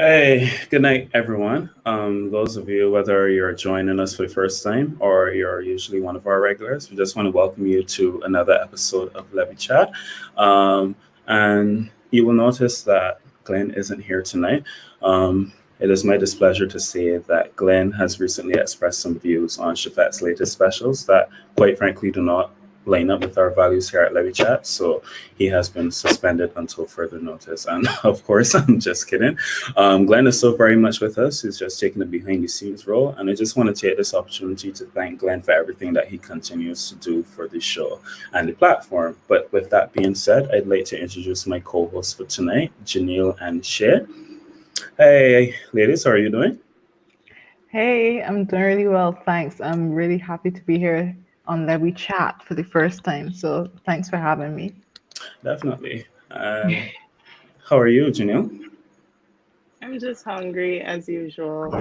Hey, good night, everyone. Those of you, whether you're joining us for the first time or you're usually one of our regulars, we just want to welcome you to another episode of Levy Chat. Um, and you will notice that Glenn isn't here tonight. It is my displeasure to say that Glenn has recently expressed some views on Shafet's latest specials that, quite frankly, do not line up with our values here at Levy Chat. So he has been suspended until further notice. And of course, I'm just kidding. Glenn is so very much with us. He's just taking a behind the scenes role. And I just want to take this opportunity to thank Glenn for everything that he continues to do for the show and the platform. But with that being said, I'd like to introduce my co hosts for tonight, Janielle and Shay. Hey, ladies, how are you doing? Hey, I'm doing really well, thanks. I'm really happy to be here on Lewwe Chat for the first time. So thanks for having me. Definitely. And how are you, Janielle? I'm just hungry as usual.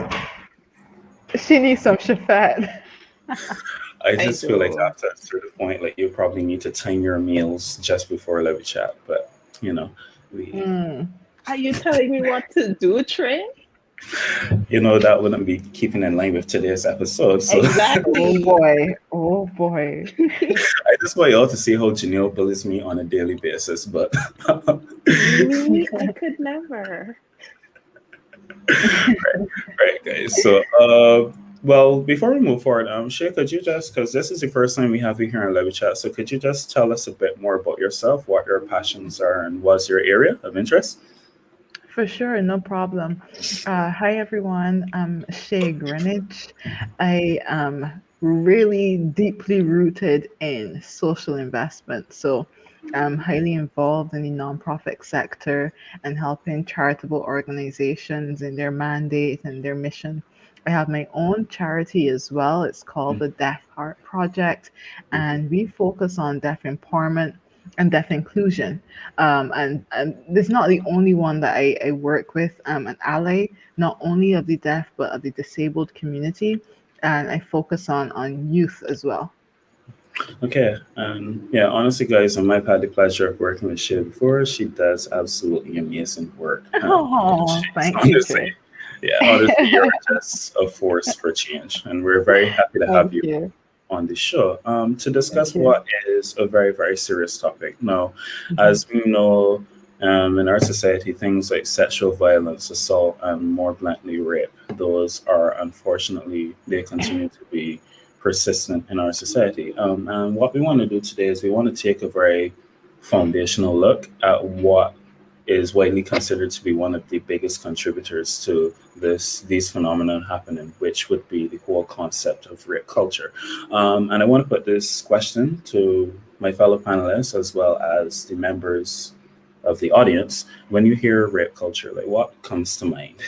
She needs some Shafet. I I just feel like do. after a certain point, like you probably need to time your meals just before Levy Chat. But, you know, we Mm. Are you telling me what to do, Trey? that wouldn't be keeping in line with today's episode. So Oh Exactly. boy. Oh boy. I just want y'all to see how Janelle bullies me on a daily basis. But Me, I could never. right, guys. So well, before we move forward, Shay, could you just, because this is the first time we have you here on Levy Chat, so could you just tell us a bit more about yourself, what your passions are, and what's your area of interest? For sure, no problem. Hi everyone, I'm Shay Greenidge. I am really deeply rooted in social investment. So I'm highly involved in the nonprofit sector and helping charitable organizations in their mandate and their mission. I have my own charity as well. It's called the Deaf Heart Project, Mhm. and we focus on deaf empowerment and deaf inclusion. And this is not the only one that I work with. I'm an ally, not only of the deaf, but of the disabled community. And I focus on youth as well. Okay, yeah, honestly, guys, I've had the pleasure of working with Shay before. She does absolutely amazing work. Oh, She's thank you, honestly, Trey. yeah, honestly, you're just a force for change, and we're very happy to have Thank you you. on the show to Thank discuss you. what is a very, very serious topic. Now, Mhm. as we know, in our society, things like sexual violence, assault, and more bluntly, rape, those are unfortunately, they continue to be persistent in our society. And what we want to do today is we want to take a very foundational look at what is widely considered to be one of the biggest contributors to these phenomena happening, which would be the whole concept of rape culture. And I want to put this question to my fellow panelists as well as the members of the audience. When you hear rape culture, like what comes to mind?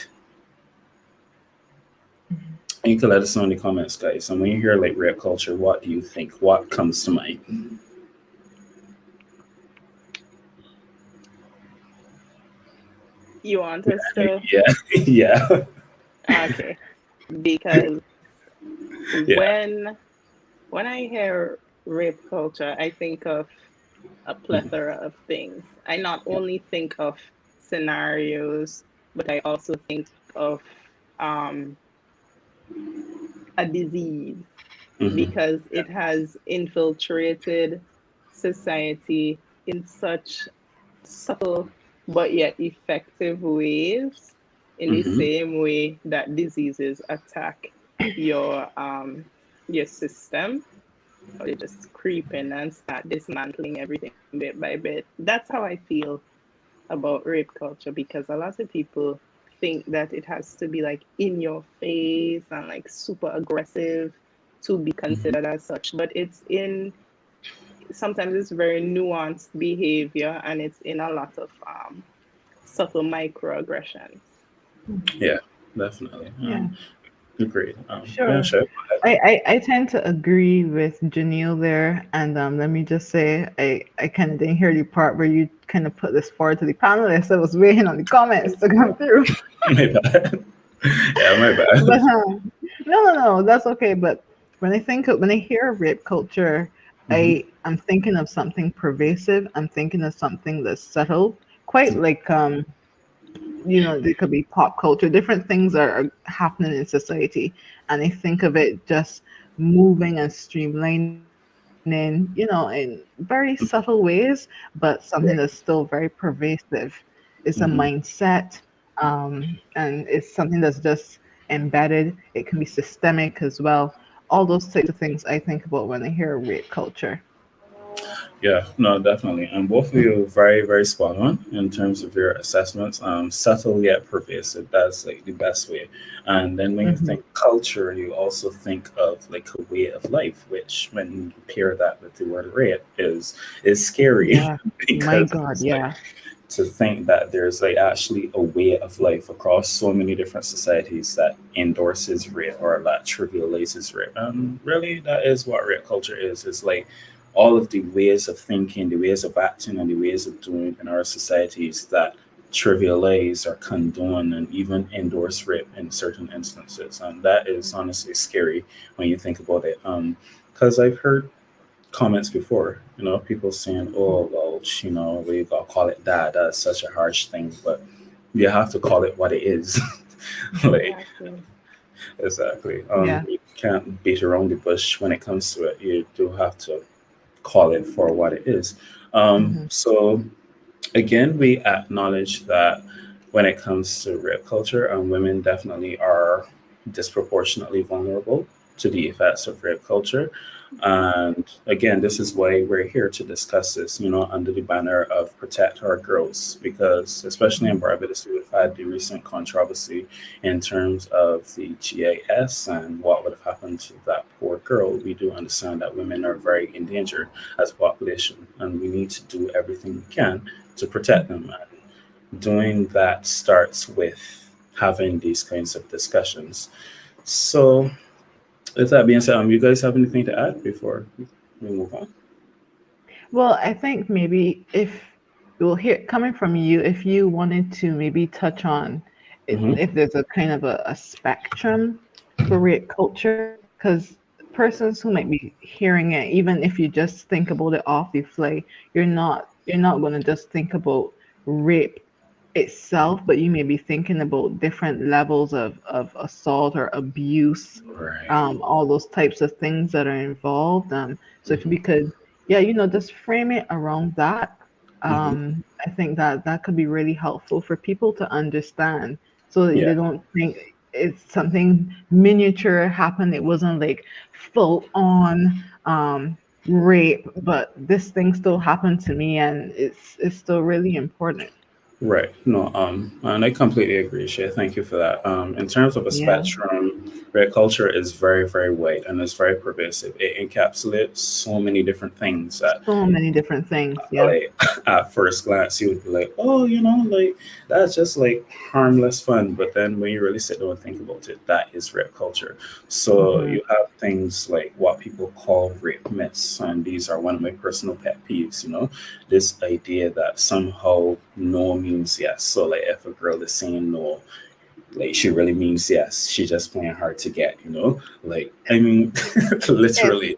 And you can let us know in the comments, guys. And when you hear like rape culture, what do you think? What comes to mind? You want us to? Yeah, yeah, Okay. Because yeah. when I hear rape culture, I think of a Mhm. plethora of things. I not only think of scenarios, but I also think of um, a disease Mhm. because it has infiltrated society in such subtle but yet effective ways, in the Mhm. same way that diseases attack your system, or they just creep in and start dismantling everything bit by bit. That's how I feel about rape culture, because a lot of people think that it has to be like in your face and like super aggressive to be Mhm. considered as such, but it's in sometimes it's very nuanced behavior, and it's in a lot of subtle microaggressions. Mhm. Yeah, definitely. Yeah. Agreed. Yeah, Sure. sure. I tend to agree with Janelle there. And let me just say, I kind of didn't hear the part where you kind of put this forward to the panelists. I was waiting on the comments to come through. My bad. Yeah, my But bad. no, that's okay. But when I hear rape culture, Hmm. I'm thinking of something pervasive. I'm thinking of something that's subtle, quite like They could be pop culture, different things are happening in society, and they think of it just moving and streamlining, in very subtle ways, but something that's Right. still very pervasive. It's a Hmm. mindset, and it's something that's just embedded. It can be systemic as well. All those types of things I think about when I hear rape culture. Yeah, no, definitely. And both of you very, very spot on in terms of your assessments. Subtle yet pervasive. That's like the best way. And then when you Hmm. think culture, you also think of like a way of life, which when you pair that with the word rape is scary Yeah, my because God, it's like yeah. to think that there's like actually a way of life across so many different societies that endorses rape or that trivializes rape. And really, that is what rape culture is. It's like all of the ways of thinking, the ways of acting, and the ways of doing in our societies that trivialize or condone and even endorse rape in certain instances. And that is honestly scary when you think about it. Because I've heard comments before, people saying, "Oh, well, we gotta call it that. That's such a harsh thing," but you have to call it what it is. Like, Exactly. exactly. Yeah. You can't beat around the bush when it comes to it. You do have to call it for what it is. Hmm. So again, we acknowledge that when it comes to rape culture, women definitely are disproportionately vulnerable to the effects of rape culture. And again, this is why we're here to discuss this, under the banner of Protect Our Girls, because especially in Barbados, we've had the recent controversy in terms of the GIS and what would have happened to that poor girl. We do understand that women are very endangered as a population, and we need to do everything we can to protect them. And doing that starts with having these kinds of discussions. So, with that being said, you guys have anything to add before we move on? Well, I think maybe if we'll hear coming from you, if you wanted to maybe touch on it, Hmm. if there's a kind of a spectrum for rape culture, because persons who might be hearing it, even if you just think about it off the fly, you're not going to just think about rape itself, but you may be thinking about different levels of assault or abuse, Right. all those types of things that are involved. So if Hmm. we could, yeah, just frame it around that. Hmm. I think that that could be really helpful for people to understand, so that they Yeah. don't think it's something miniature happened. It wasn't like full on rape, but this thing still happened to me, and it's still really important. Right. No, and I completely agree, Shay. Thank you for that. In terms of a Yeah. spectrum, red culture is very, very wide and it's very pervasive. It encapsulates so many different things that, So many different things. Yeah. like, at first glance, you would be like, oh, like, that's just like harmless fun. But then when you really sit down and think about it, that is rape culture. So Hmm. you have things like what people call rape myths. And these are one of my personal pet peeves, this idea that somehow no means yes. So like if a girl is saying no, like she really means yes. She's just playing hard to get, Like I mean, It's literally,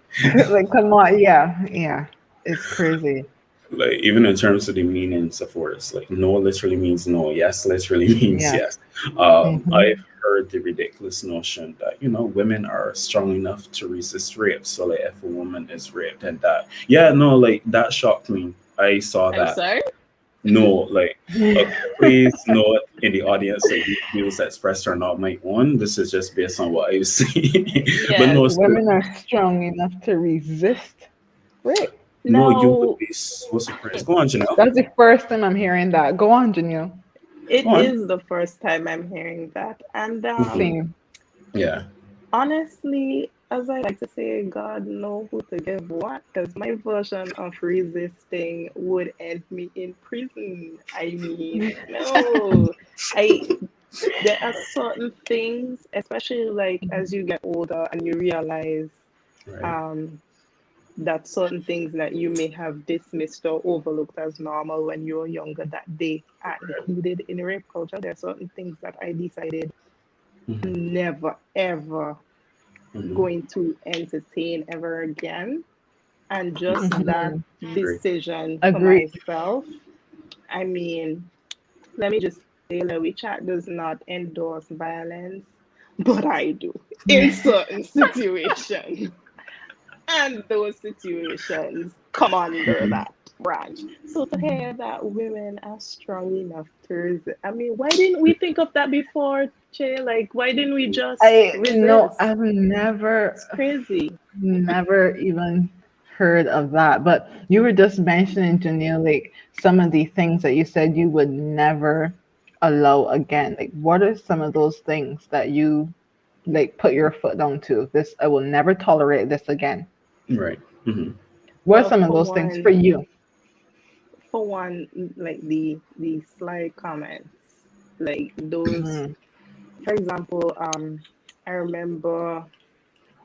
like, come on. Yeah. Yeah. It's crazy. like even in terms of the meanings of words, like no literally means no, yes literally means Yes. yes. Hmm. I've heard the ridiculous notion that women are strong enough to resist rape. So like if a woman is raped and that, yeah, no, like that shocked me. I saw I'm that. sorry. No, like, please note in the audience, like, these views expressed are not my own. This is just based on what I've seen. But Yes. no, Women are strong enough to resist rape. no, you would Now, be so surprised. Go on, Janelle. That's the first time I'm hearing that. Go on, Janelle. it Go on. is the first time I'm hearing that. And Hmm. Same. Yeah. honestly, as I like to say, God know who to give what, because my version of resisting would end me in prison. I mean, no. I There are certain things, especially like as you get older and you realize Right. um that certain things that you may have dismissed or overlooked as normal when you were younger, that they are Right. included in rape culture. There are certain things that I decided Hmm. never ever Hmm. going to entertain ever again. And just that Hmm. Agree. decision for Agreed. myself, I mean, let me just Lewwe chat does not endorse violence, but I do in certain situations. And those situations come under Mhm. that branch. So to hear that women are strong enough to resist, I mean, why didn't we think of that before, Che? Like, why didn't we just I no, resist? I've never It's crazy. never even heard of that. But you were just mentioning, Janelle, like some of the things that you said you would never allow again. Like, what are some of those things that you like put your foot down to? This, I will never tolerate this again. Right. Hmm. What are Well, some of those things for you? for one, like the sly comments, like those. Mm, For example, I remember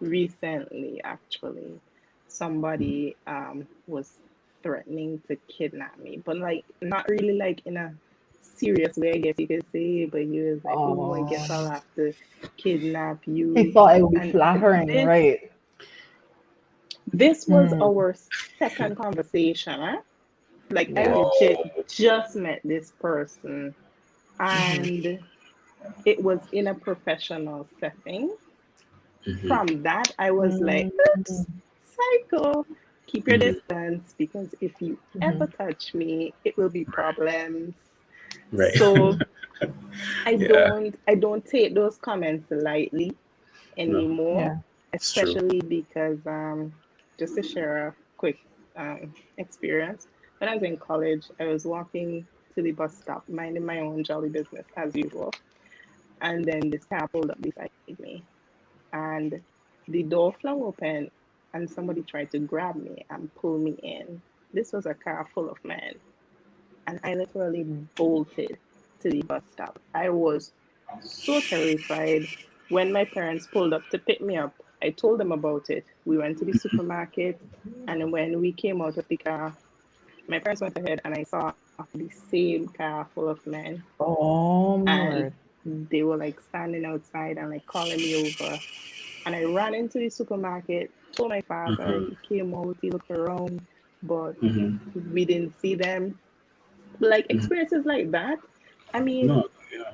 recently, actually, somebody was threatening to kidnap me, but like not really like in a serious way, I guess you could say. But he was like, "Oh, I guess I'll oh, have to kidnap he you." thought it would be And flattering, this right? this was Mm, our second conversation, huh? Like I yeah. legit Whoa. just met this person, Mhm, and it was in a professional setting. Hmm. From that, I was like, mm, oops, psycho, keep your Hmm. distance because if you ever mhm, touch me, it will be problems. Right. So Yeah. I don't take those comments lightly No, anymore, yeah. it's true. especially because just to share a quick experience. When I was in college, I was walking to the bus stop, minding my own jolly business as usual. And then this car pulled up beside me, and the door flung open, and somebody tried to grab me and pull me in. This was a car full of men, and I literally bolted to the bus stop. I was so terrified. When my parents pulled up to pick me up, I told them about it. We went to the supermarket, and when we came out of the car, my parents went ahead, and I saw the same car full of men, Oh my and word. they were like standing outside and like calling me over. And I ran into the supermarket, told my father, Hmm. he came out, he looked around, but Hmm. we didn't see them. But like Hmm. experiences like that, I mean, No, yeah.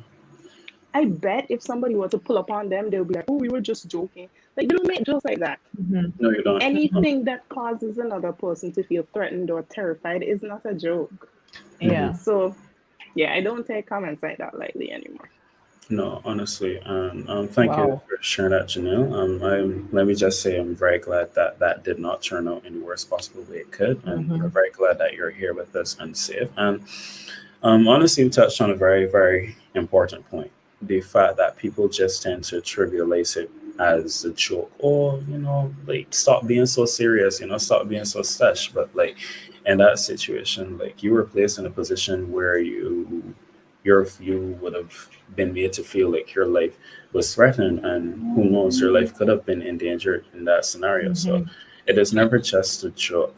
I bet if somebody were to pull up on them, they'll be like, oh, we were just joking. Like, they don't make jokes like that. Mhm, No, you don't. No. Anything that causes another person to feel threatened or terrified is not a joke. Hmm. yeah. So, yeah, I don't take comments like that lightly anymore. No, honestly, thank you Wow. for sharing that, Janelle. Let me just say, I'm very glad that that did not turn out in the worst possible way it could, and we're Mhm, very glad that you're here with us and safe. And honestly, you touched on a very, very important point: the fact that people just tend to trivialize it as a joke, or like stop being so serious, stop being so stush. But like in that situation, like you were placed in a position where you would have been made to feel like your life was threatened, and who knows, your life could have been endangered in that scenario. So mhm, it is never just a joke.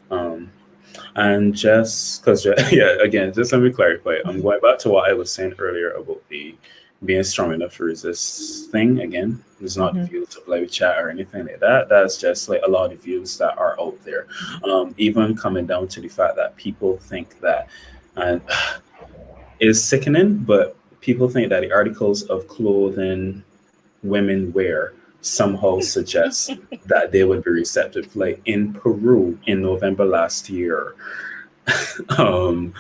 And just because, yeah, again, just let me clarify. I'm going back to what I was saying earlier about the being strong enough to resist thing. Again, it's not the mhm, views of live chat or anything like that. That's just like a lot of views that are out there. Even coming down to the fact that people think that, and it's sickening, but people think that the articles of clothing women wear somehow suggest that they would be receptive. Like in Peru in November last year, um,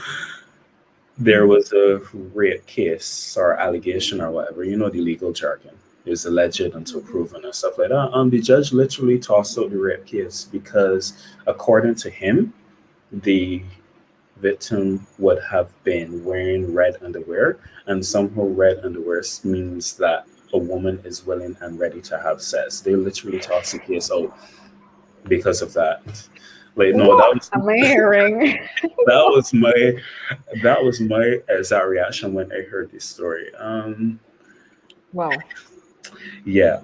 there mhm, was a rape case or allegation or whatever, the legal jargon. It was alleged until proven and stuff like that. The judge literally tossed out the rape case because, according to him, the victim would have been wearing red underwear, and somehow red underwear means that a woman is willing and ready to have sex. They literally tossed the case out because of that. Like, no, what am I hearing? that was my that was my exact reaction when I heard this story. Wow. Yeah,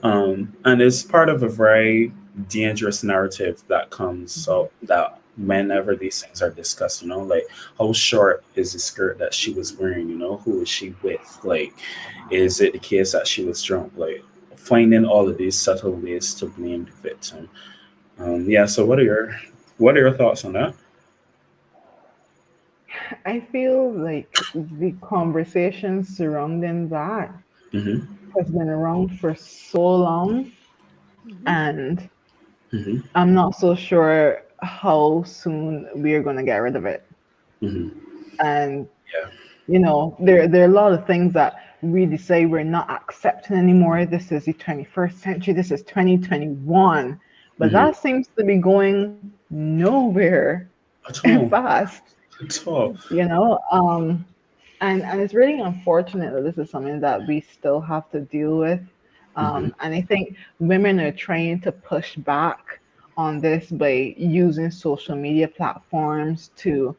and it's part of a very dangerous narrative that comes. Mhm, So that whenever these things are discussed, like how short is the skirt that she was wearing? Who is she with? Like, is it the case that she was drunk? Like, finding all of these subtle ways to blame the victim. Yeah. So what are your thoughts on that? I feel like the conversation surrounding that Mm-hmm. has been around for so long, Mhm. and Mm-hmm. I'm not so sure how soon we're going to get rid of it. Mm-hmm. And Yeah. there are a lot of things that we decide we're not accepting anymore. This is the 21st century. This is 2021, but Mm-hmm. that seems to be going nowhere At all. fast. At all. You know, and it's really unfortunate that this is something that we still have to deal with. Mm-hmm. And I think women are trying to push back on this by using social media platforms to,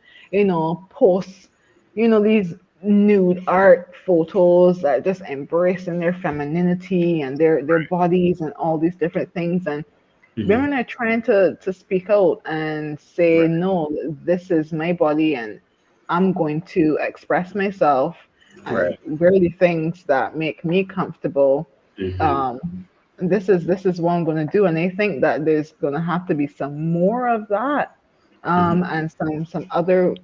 post, these nude art photos that just embracing their femininity and their bodies and all these different things. And Mm-hmm. women are trying to speak out and say, Right. no, this is my body and I'm going to express myself and Right. wear the things that make me comfortable. Mm-hmm. um this is what I'm going to do, and I think that there's going to have to be some more of that, Mm-hmm. and some other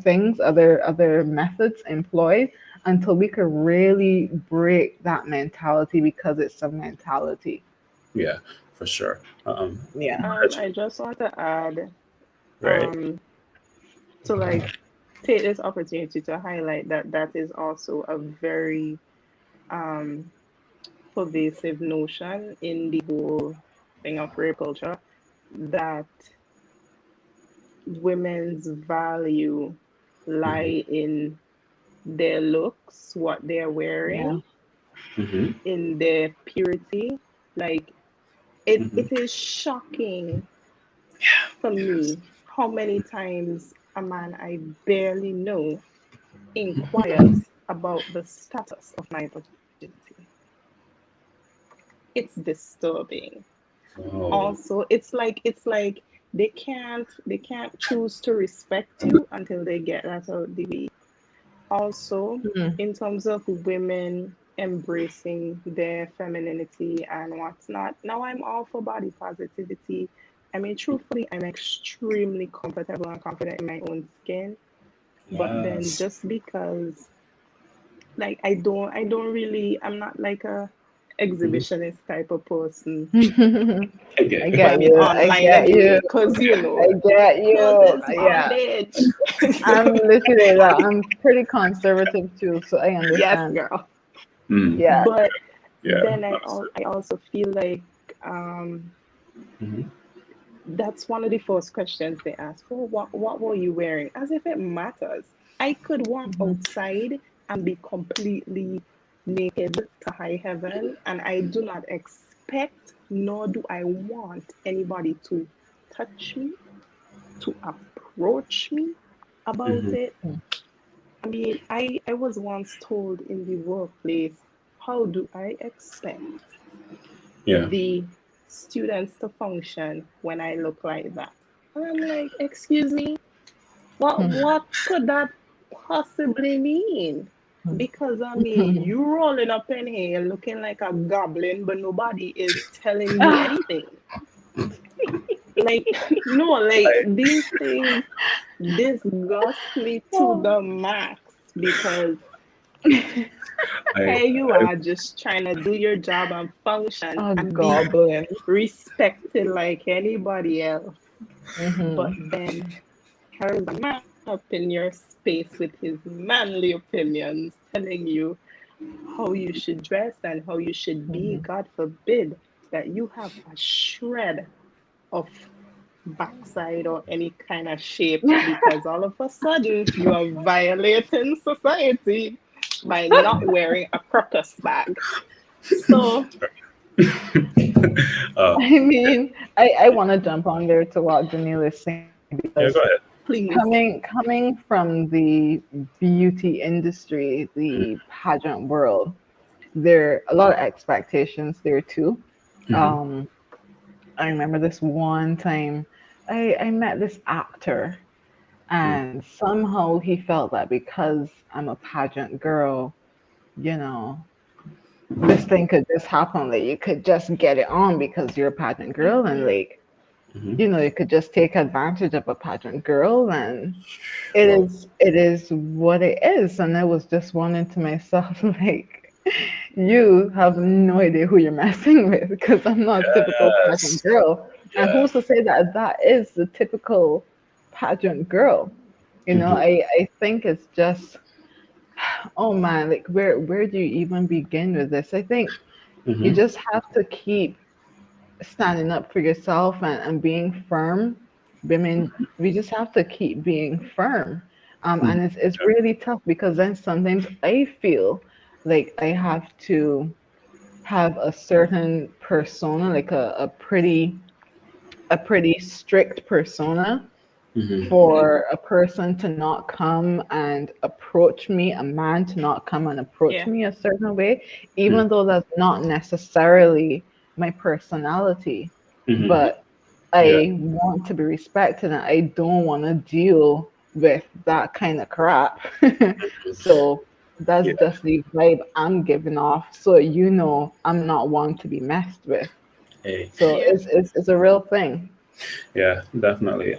things, other methods employed until we could really break that mentality, because it's a mentality. Yeah, for sure. Yeah. I just want to add, Right. um, to like take this opportunity to highlight that that is also a very um pervasive notion in the whole thing of rape culture, that women's value Mm-hmm. lie in their looks, what they're Yeah. wearing, Mm-hmm. in their purity. Like it Mm-hmm. is shocking for Yes. me how many times a man I barely know inquires about the status of my virginity. It's disturbing. Oh. Also, it's like they can't choose to respect you until they get that out the way. Also, Mm. in terms of women embracing their femininity and what's not, now I'm all for body positivity. I mean, truthfully, I'm extremely comfortable and confident in my own skin. But then Yes. just because, like, I don't really, I'm not like a Mm-hmm. exhibitionist type of person. I get I you. Well, I get mean, you. I online get you. anyway, because I get you. clothes Yeah. bondage. I'm literally that. I'm pretty conservative too, so I Yes, understand. girl. Mm. Yeah. But Yeah. then Absolutely. I also feel like um, Mm-hmm. that's one of the first questions they ask. Oh, what were you wearing? As if it matters. I could walk Mhm. outside and be completely naked to high heaven, and I do not expect nor do I want anybody to touch me, to approach me about Mm-hmm. it. I mean, I was once told in the workplace, how do I expect Yeah. the students to function when I look like that? And I'm like, excuse me, what could that possibly mean? Because I mean, you rolling up in here looking like a goblin, but nobody is telling you Ah, anything. Like, no, like I, these things disgust me to oh, the max because I, here you I, are just trying to do your job and function a and be goblin. respected like anybody else. But Hmm. then here's a man up in your space with his manly opinions telling you how you should dress and how you should be. Hmm. God forbid that you have a shred of backside or any kind of shape, because all of a sudden you are violating society by not wearing a crocus bag. So, uh, I mean, I want to jump on there to what Janielle is saying, yeah, because go ahead. please. coming from the beauty industry, the pageant world, there are a lot of expectations there too. Mm-hmm. Um, I remember this one time I met this actor, and somehow he felt that because I'm a pageant girl, you know, this thing could just happen. Like you could just get it on because you're a pageant girl, and like Mm-hmm. You could just take advantage of a pageant girl, and Well, it is what it is. And I was just wondering to myself, like, you have no idea who you're messing with, because I'm not a typical pageant yes. girl. And Yeah. who's to say that that is the typical pageant girl? Mm-hmm. I think it's just, oh man, like where do you even begin with this? I think you Mm-hmm. just have to keep standing up for yourself, and being firm. I mean, we just have to keep being firm. And it's really tough, because then sometimes I feel like I have to have a certain persona, like a pretty strict persona, Mm-hmm. for a person to not come and approach me, a man to not come and approach Yeah. me a certain way, Mm-hmm. even though that's not necessarily my personality. Mm-hmm. But Yeah. I want to be respected, and I don't want to deal with that kind of crap. So that's Yeah. just the vibe I'm giving off. So I'm not one to be messed with. Hey. So Yeah. it's a real thing. Yeah, definitely.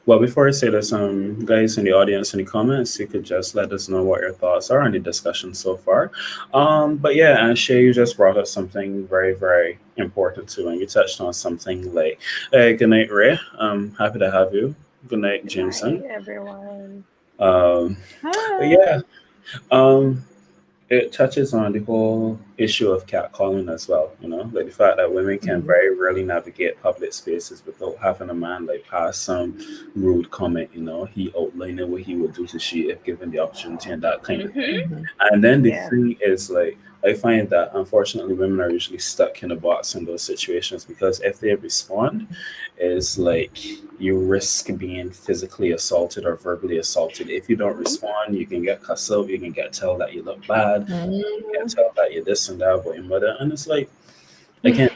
Well, before I say this, guys in the audience, in the comments, you could just let us know what your thoughts are on the discussion so far. But yeah, and Shay, you just brought up something very, very important too, and you touched on something like, hey, good night, Ray. Happy to have you. Good night, Good night, Jameson. everyone. Um, but Hi. yeah, um, it touches on the whole issue of catcalling as well. Like the fact that women can Mhm. very rarely navigate public spaces without having a man like pass some rude comment. He outlining what he would do to she if given the opportunity and that kind of thing. Mm-hmm. Mhm. And then the Yeah. thing is, like, I find that unfortunately women are usually stuck in a box in those situations, because if they respond, it's like you risk being physically assaulted or verbally assaulted. If you don't Mm-hmm. respond, you can get cussed out, you can get told that you look bad, you can Mhm. tell that you're this and that about your mother. And it's like, again,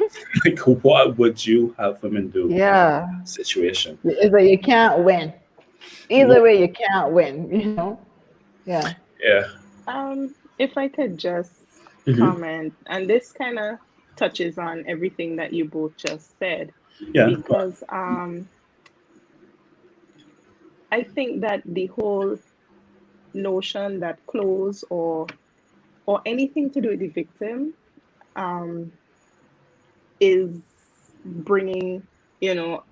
like, what would you have women do in Yeah. that situation? It's like you can't win. No. Either way, you can't win. Yeah. Yeah. If I could just Hmm. comment, and this kind of touches on everything that you both just said, Yeah. Well, because I think that the whole notion that clothes or anything to do with the victim um, is bringing,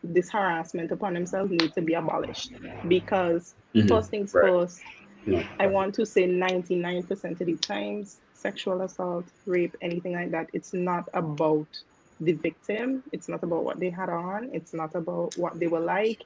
this harassment upon themselves need to be abolished. Because hmm. first things Right. first, No. I Right. want to say 99% of the times, sexual assault, rape, anything like that, it's not about the victim. It's not about what they had on. It's not about what they were like.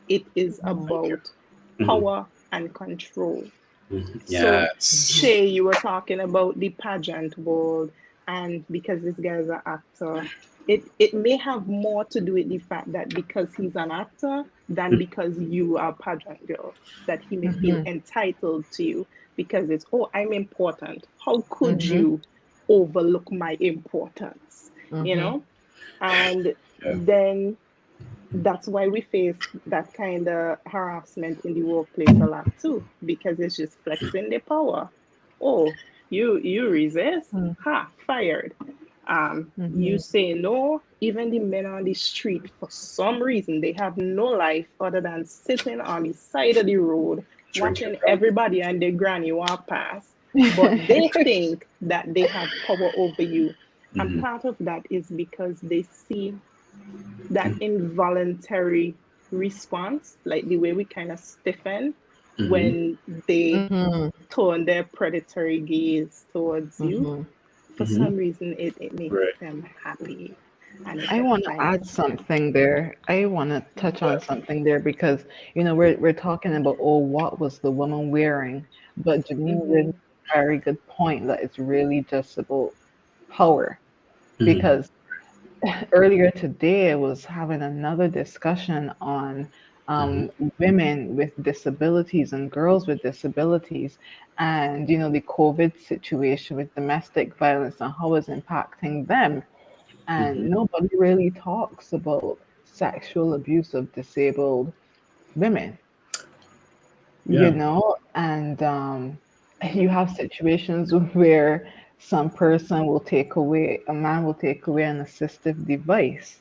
It is Thank you. about Hmm. power and control. Hmm. So, Yes. Mhm. Shay, you were talking about the pageant world, and because this guy is an actor, it may have more to do with the fact that because he's an actor than because you are a pageant girl, that he may feel Mhm. entitled to you because it's, oh, I'm important. How could Mhm. you overlook my importance? You Mhm. know? And Yeah. then that's why we face that kind of harassment in the workplace a lot too, because it's just flexing the power. Oh, you resist, ha, fired. You Mhm. say no. Even the men on the street, for some reason, they have no life other than sitting on the side of the road, Drinking watching rum. everybody and their granny walk past. But they think that they have power over you. And Hmm. part of that is because they see that involuntary response, like the way we kind of stiffen Hmm. when they Mhm. turn their predatory gaze towards you. Mhm. For Hmm. some reason, it makes Right. them happy and it I gets want to kind of add something there. I want to touch on Yeah. something there, because we're talking about, oh, what was the woman wearing? But Janine really mm-hmm, made a very good point that it's really just about power. Hmm. Because earlier today I was having another discussion on Hmm. women with disabilities and girls with disabilities, and the COVID situation with domestic violence and how it's impacting them. Hmm. And nobody really talks about sexual abuse of disabled women, Yeah. and you have situations where a man will take away an assistive device,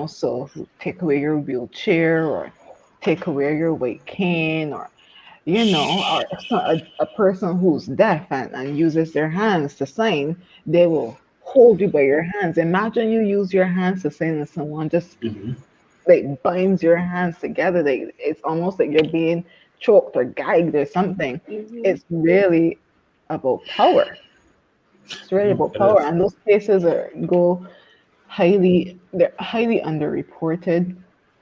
So take away your wheelchair or take away your weight cane or or a person who's deaf and uses their hands to sign, they will hold you by your hands. Imagine you use your hands to sign and someone just Hmm. like binds your hands together. Like it's almost like you're being choked or gagged or something. Mm-hmm. It's really about power. It's really No, about it power. is. And those cases they're highly underreported.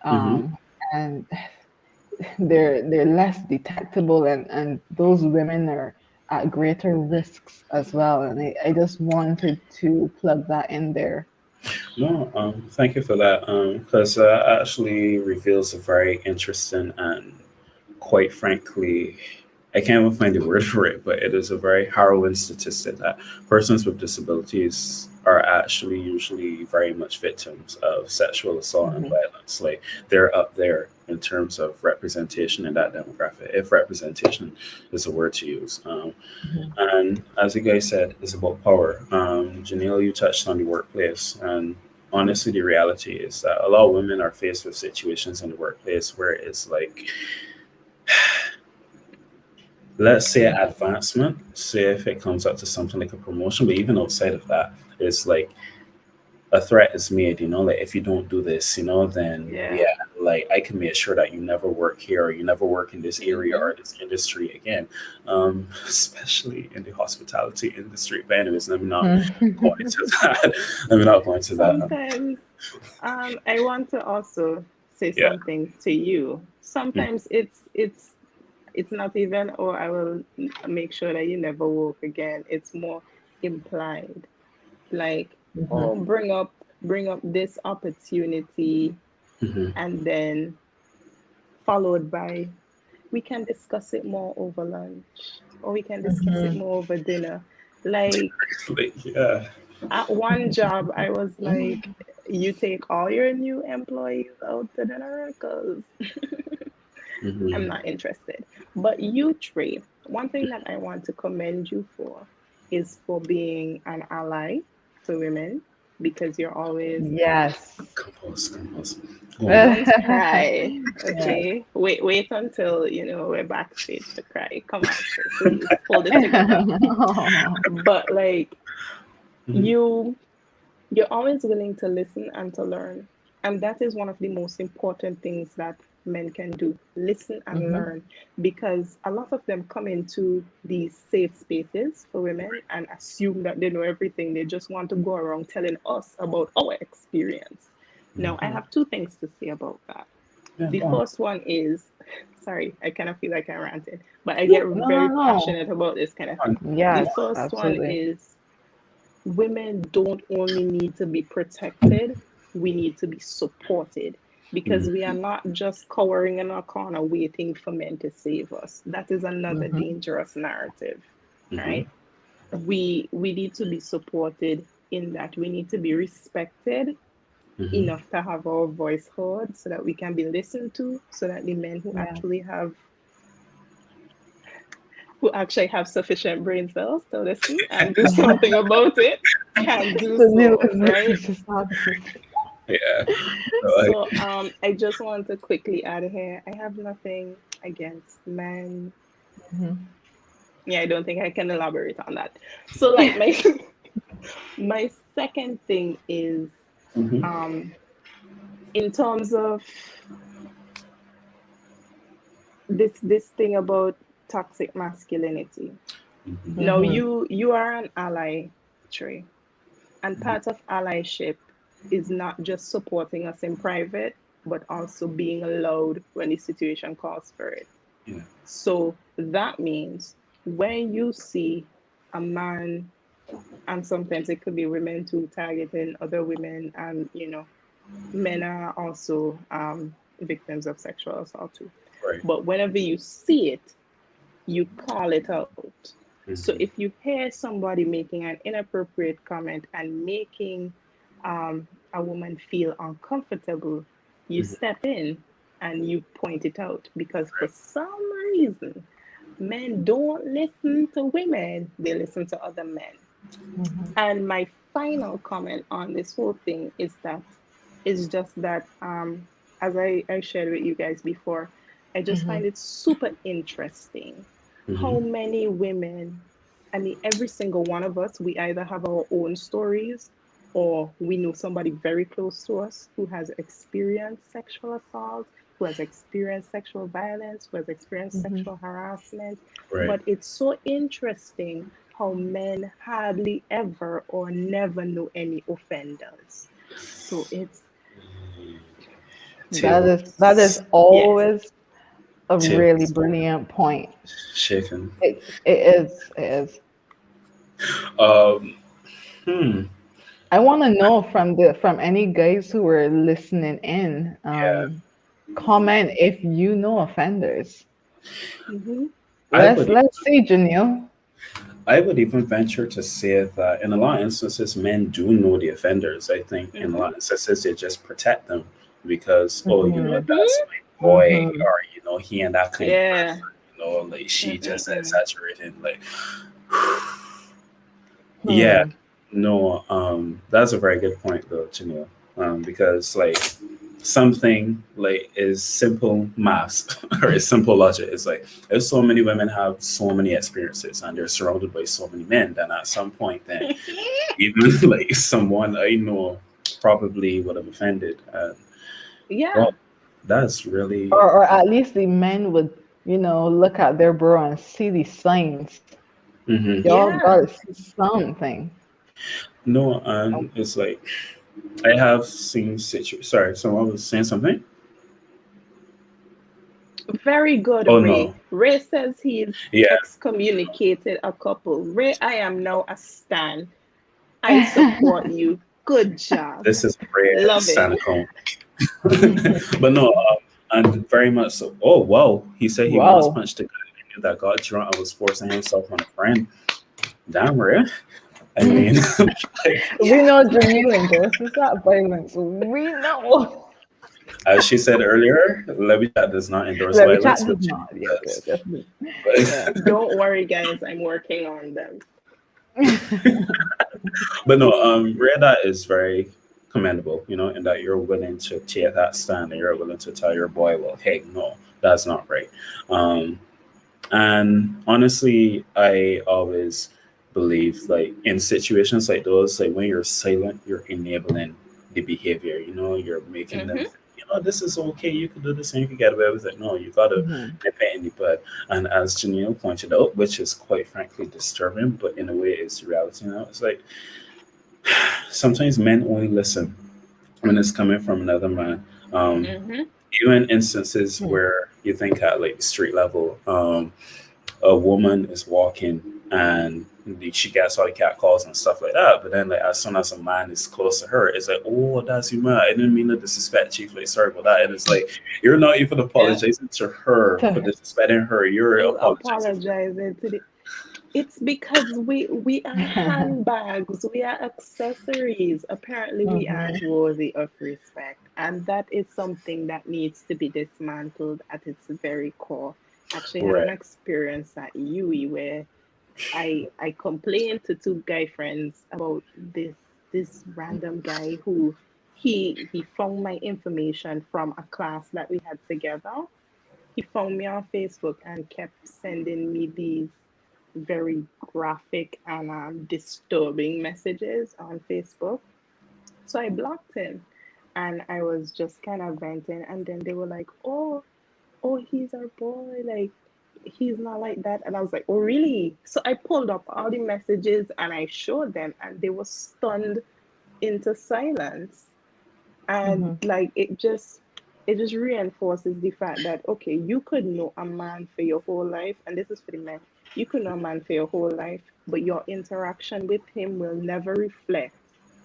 Hmm. Um, and they're less detectable and those women are at greater risks as well. And I just wanted to plug that in there. No, thank you for that. Because actually reveals a very interesting and, quite frankly, I can't even find the word for it, but it is a very harrowing statistic that persons with disabilities are actually usually very much victims of sexual assault and Mhm, violence. Like they're up there in terms of representation in that demographic, if representation is a word to use. mhm, And as you guys said, it's about power. Janelle, you touched on the workplace, and honestly, the reality is that a lot of women are faced with situations in the workplace where it's like, let's say advancement, say if it comes up to something like a promotion, but even outside of that, it's like a threat is made, like if you don't do this, then Yeah. yeah, like I can make sure that you never work here or you never work in this area Mm-hmm. or this industry again, especially in the hospitality industry. But anyways, let me not go mhm. into that. Let me not go into that. Sometimes I want to also say Yeah. something to you. Mm. Sometimes it's not even, oh, I will make sure that you never walk again. It's more implied. Like, Mhm. oh, bring up this opportunity, Hmm. and then followed by, we can discuss it more over lunch, or we can discuss it Mhm. more over dinner. Like, Like, yeah. at one job, I was Mhm. like, you take all your new employees out to dinner because Hmm. I'm not interested. But you, Trey, one thing that I want to commend you for is for being an ally to women, because you're always, Yes. Compose, compose. Go on. don't cry, Yes. okay? Wait until we're backstage to cry. Come on, Trey, please hold it together. But like, Hmm. you you're always willing to listen and to learn. And that is one of the most important things that men can do, listen and Mhm. learn. Because a lot of them come into these safe spaces for women and assume that they know everything. They just want to go around telling us about our experience. Now, I Mhm. have two things to say about that. Yeah, The go on. first one is, sorry, I kind of feel like I'm ranting, but I No, get No, no, very no. passionate about this kind of go thing. on. The Yes, first one absolutely. is, women don't only need to be protected, we need to be supported, because we are Mhm. not just cowering in a corner waiting for men to save us. That is another Mhm. dangerous narrative, Mhm. right? We need to be supported, in that we need to be respected Mhm. enough to have our voice heard, so that we can be listened to, so that the men Yeah. who actually have sufficient brain cells to listen and do something about it can do The new so, right? suspicious officers. Yeah. Like, So I just want to quickly add here, I have nothing against men. Mhm. Yeah, I don't think I can elaborate on that. So like my my second thing is, mhm. um in terms of this thing about toxic masculinity. Mhm. Now, Mhm. you are an ally, Trey. And part of allyship is not just supporting us in private, but also being loud when the situation calls for it. Yeah. So that means when you see a man, and sometimes it could be women too, targeting other women, and men are also victims of sexual assault too. Right. But whenever you see it, you call it out. So if Mhm. you hear somebody making an inappropriate comment and making a woman feel uncomfortable, you Mhm. step in and you point it out, because for some reason, men don't listen to women, they listen to other men. Mhm. And my final comment on this whole thing is that It's just that, as I shared with you guys before, I just Mm-hmm. find it super interesting how Hmm. many women, I mean, every single one of us, we either have our own stories or we know somebody very close to us who has experienced sexual assault, who has experienced sexual violence, who has experienced Mm-hmm. sexual harassment. Right. But it's so interesting how men hardly ever or never know any offenders. So it's, That Table is yes. always a really tables brilliant point. shaking. It is. Um, hmm. I want to know from any guys who are listening in, Yeah, comment if you know offenders. Hmm. I Let's would let's see, Janelle. I would even venture to say that in a lot of instances, men do know the offenders. I think in a lot Hmm. of instances, they just protect them because, oh, Mm-hmm. that's Hmm. my boy, Mm-hmm. or, he and that kind of Yeah. person, like she just Mm-mm-mm. exaggerating. Like, yeah, Hmm. no, that's a very good point, though, Janelle. Because, like, something like is simple maths or is simple logic. It's like if so many women have so many experiences and they're surrounded by so many men, then at some point, then even like someone I know probably would have offended. And Yeah. well, that's really Or at least the men would, look at their bro and see the signs. hmm. Y'all Yeah. gotta see something. No, and it's like I have seen Sorry, someone was saying something. Very good, Oh Ray. no, Ray says he's yeah, excommunicated a couple. Ray, I am now a stan. I support you. Good job. this is rare Love it. Sanacone. But no, and very much so. Oh wow, he said he once Wow. punched a guy he knew that got drunk and was forcing himself on a friend. Damn rare. I We mean, like, know Janelle endorses that violence. We know. as she said earlier, Levy Chat does not endorse Let me chat violence, does but not. Janelle Yes, yes, does. yes. Yeah. But, Don't worry, guys. I'm working on them. but no, Rare that is very commendable, in that you're willing to take that stand and you're willing to tell your boy, well, hey, no, that's not right. Um, And honestly, I always believe like in situations like those, like when you're silent, you're enabling the behavior. You're making them, Hmm. this is okay. You can do this and you can get away with it. No, you gotta Mhm. nip it in the bud. And as Janelle pointed out, which is quite frankly disturbing, but in a way it's reality now. It's like sometimes men only listen when it's coming from another man. Um, Hmm. Even instances Hmm. where you think at like the street level, a woman is walking and she gets all the cat calls and stuff like that. But then, like, as soon as a man is close to her, it's like, oh, that's you, man. I didn't mean to disrespect Chief. Like, sorry about that. And it's like, you're not even Yeah. apologizing to her for To- disrespecting her. You're Still apologizing for. apologizing to the. It's because we are handbags, we are accessories. Apparently, we Mhm. aren't worthy of respect, and that is something that needs to be dismantled at its very core. Actually, had an Right. experience at UE where I complained to two guy friends about this random guy who he found my information from a class that we had together. He found me on Facebook and kept sending me these very graphic and disturbing messages on Facebook. So I blocked him and I was just kind of venting. And then they were like, oh, he's our boy. Like, he's not like that. And I was like, oh, really? So I pulled up all the messages and I showed them, and they were stunned into silence. And Mhm. like, it just reinforces the fact that, okay, you could know a man for your whole life, and this is for the men. You could know a man for your whole life, but your interaction with him will never reflect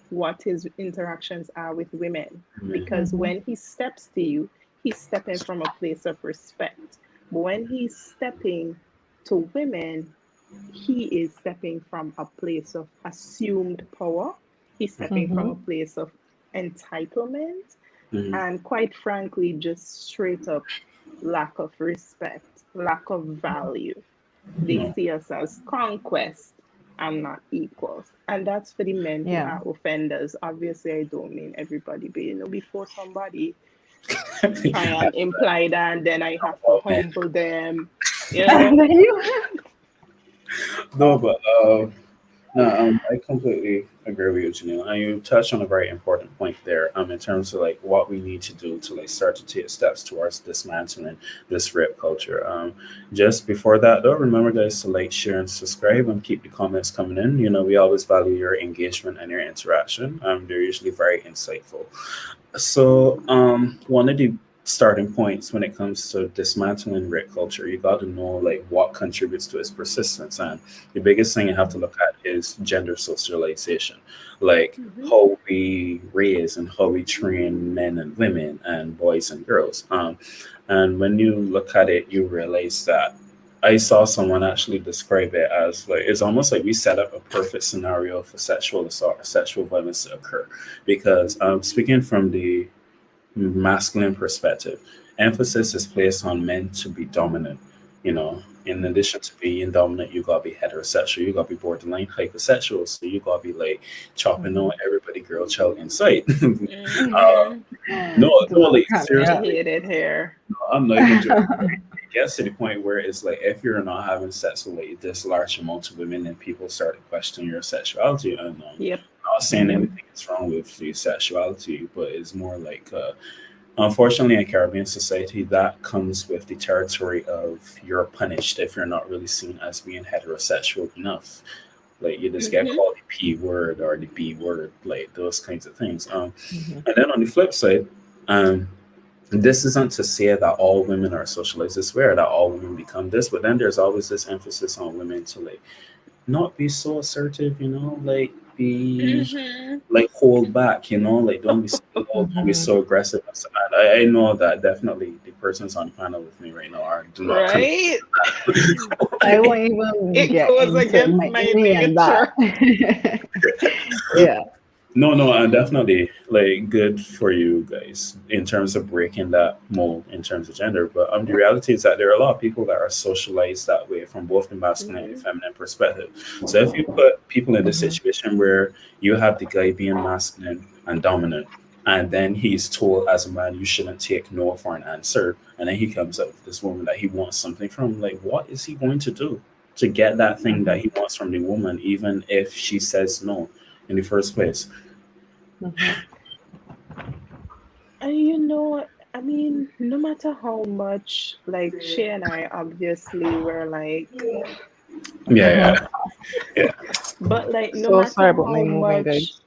what his interactions are with women. Mhm. Because Mhm. when he steps to you, he's stepping from a place of respect. But when he's stepping to women, he is stepping from a place of assumed power. He's stepping from a Mhm. place of entitlement, Mhm. and quite frankly, just straight up lack of respect, lack of value. They No. see us as conquest. I'm not equal. And that's for the men who Yeah. are offenders. Obviously, I don't mean everybody, but before somebody try and imply that, and then I have to Oh man, humble them, you And know? then you no, but no, I completely agree with you, Janelle. And you touched on a very important point there, in terms of like what we need to do to like start to take steps towards dismantling this rape culture. Just before that, though, remember guys to like, share, and subscribe, and keep the comments coming in. You know, we always value your engagement and your interaction. They're usually very insightful. So, one of the starting points when it comes to dismantling rape culture, you got to know like what contributes to its persistence, and the biggest thing you have to look at is gender socialization, like Hmm. how we raise and how we train men and women and boys and girls. And when you look at it, you realize that. I saw someone actually describe it as like it's almost like we set up a perfect scenario for sexual assault, sexual violence to occur, because speaking from the masculine perspective, emphasis is placed on men to be dominant. You know, in addition to being dominant, you gotta be heterosexual, you gotta be borderline hypersexual, so you gotta be like chopping on everybody, girl, child in sight. Hmm. No, no, do like kind I of seriously, hate it here. I'm not even joking. yeah. It gets to the point where it's like if you're not having sex with like this large amount of women, then people start to question your sexuality. And Yep. not saying Mhm. anything is wrong with the sexuality, but it's more like unfortunately, in Caribbean society, that comes with the territory of you're punished if you're not really seen as being heterosexual enough. Like you just get Hmm. called the P word or the B word, like those kinds of things. Mhm. And then on the flip side, um, this isn't to say that all women are socialized this way or that all women become this, but then there's always this emphasis on women to like not be so assertive, you know, like be Hmm. like hold back, you know, like don't be so loud, don't be Mhm. so aggressive. And I know that definitely the persons on the panel with me right now are do not condone Right? I that. won't even It get goes into against my my any and that. nature. Yeah. No, no, and definitely like good for you guys in terms of breaking that mold in terms of gender. But the reality is that there are a lot of people that are socialized that way from both the masculine and Hmm. feminine perspective. So if you put people in this Mhm. situation where you have the guy being masculine and dominant, and then he's told as a man you shouldn't take no for an answer, and then he comes up with this woman that he wants something from, like what is he going to do to get that thing that Mhm. he wants from the woman, even if she says no in the first place? Mhm. And I mean, no matter how much, like, Shay and I obviously were like, Yeah, Mhm. yeah, yeah. but like, no So sorry matter about my how moving, much, guys.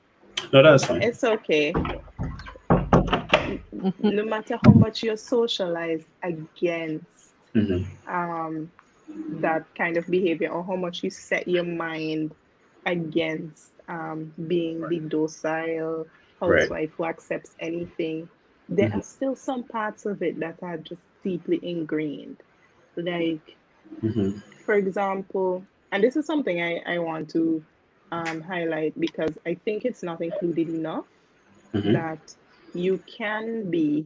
No, that's fine. it's okay. Mhm. No matter how much you're socialized against Hmm. um that kind of behavior, or how much you set your mind against being the docile Right. housewife who accepts anything, there Hmm. are still some parts of it that are just deeply ingrained. Like, Hmm. for example, and this is something I want to highlight because I think it's not included enough, Hmm. that you can be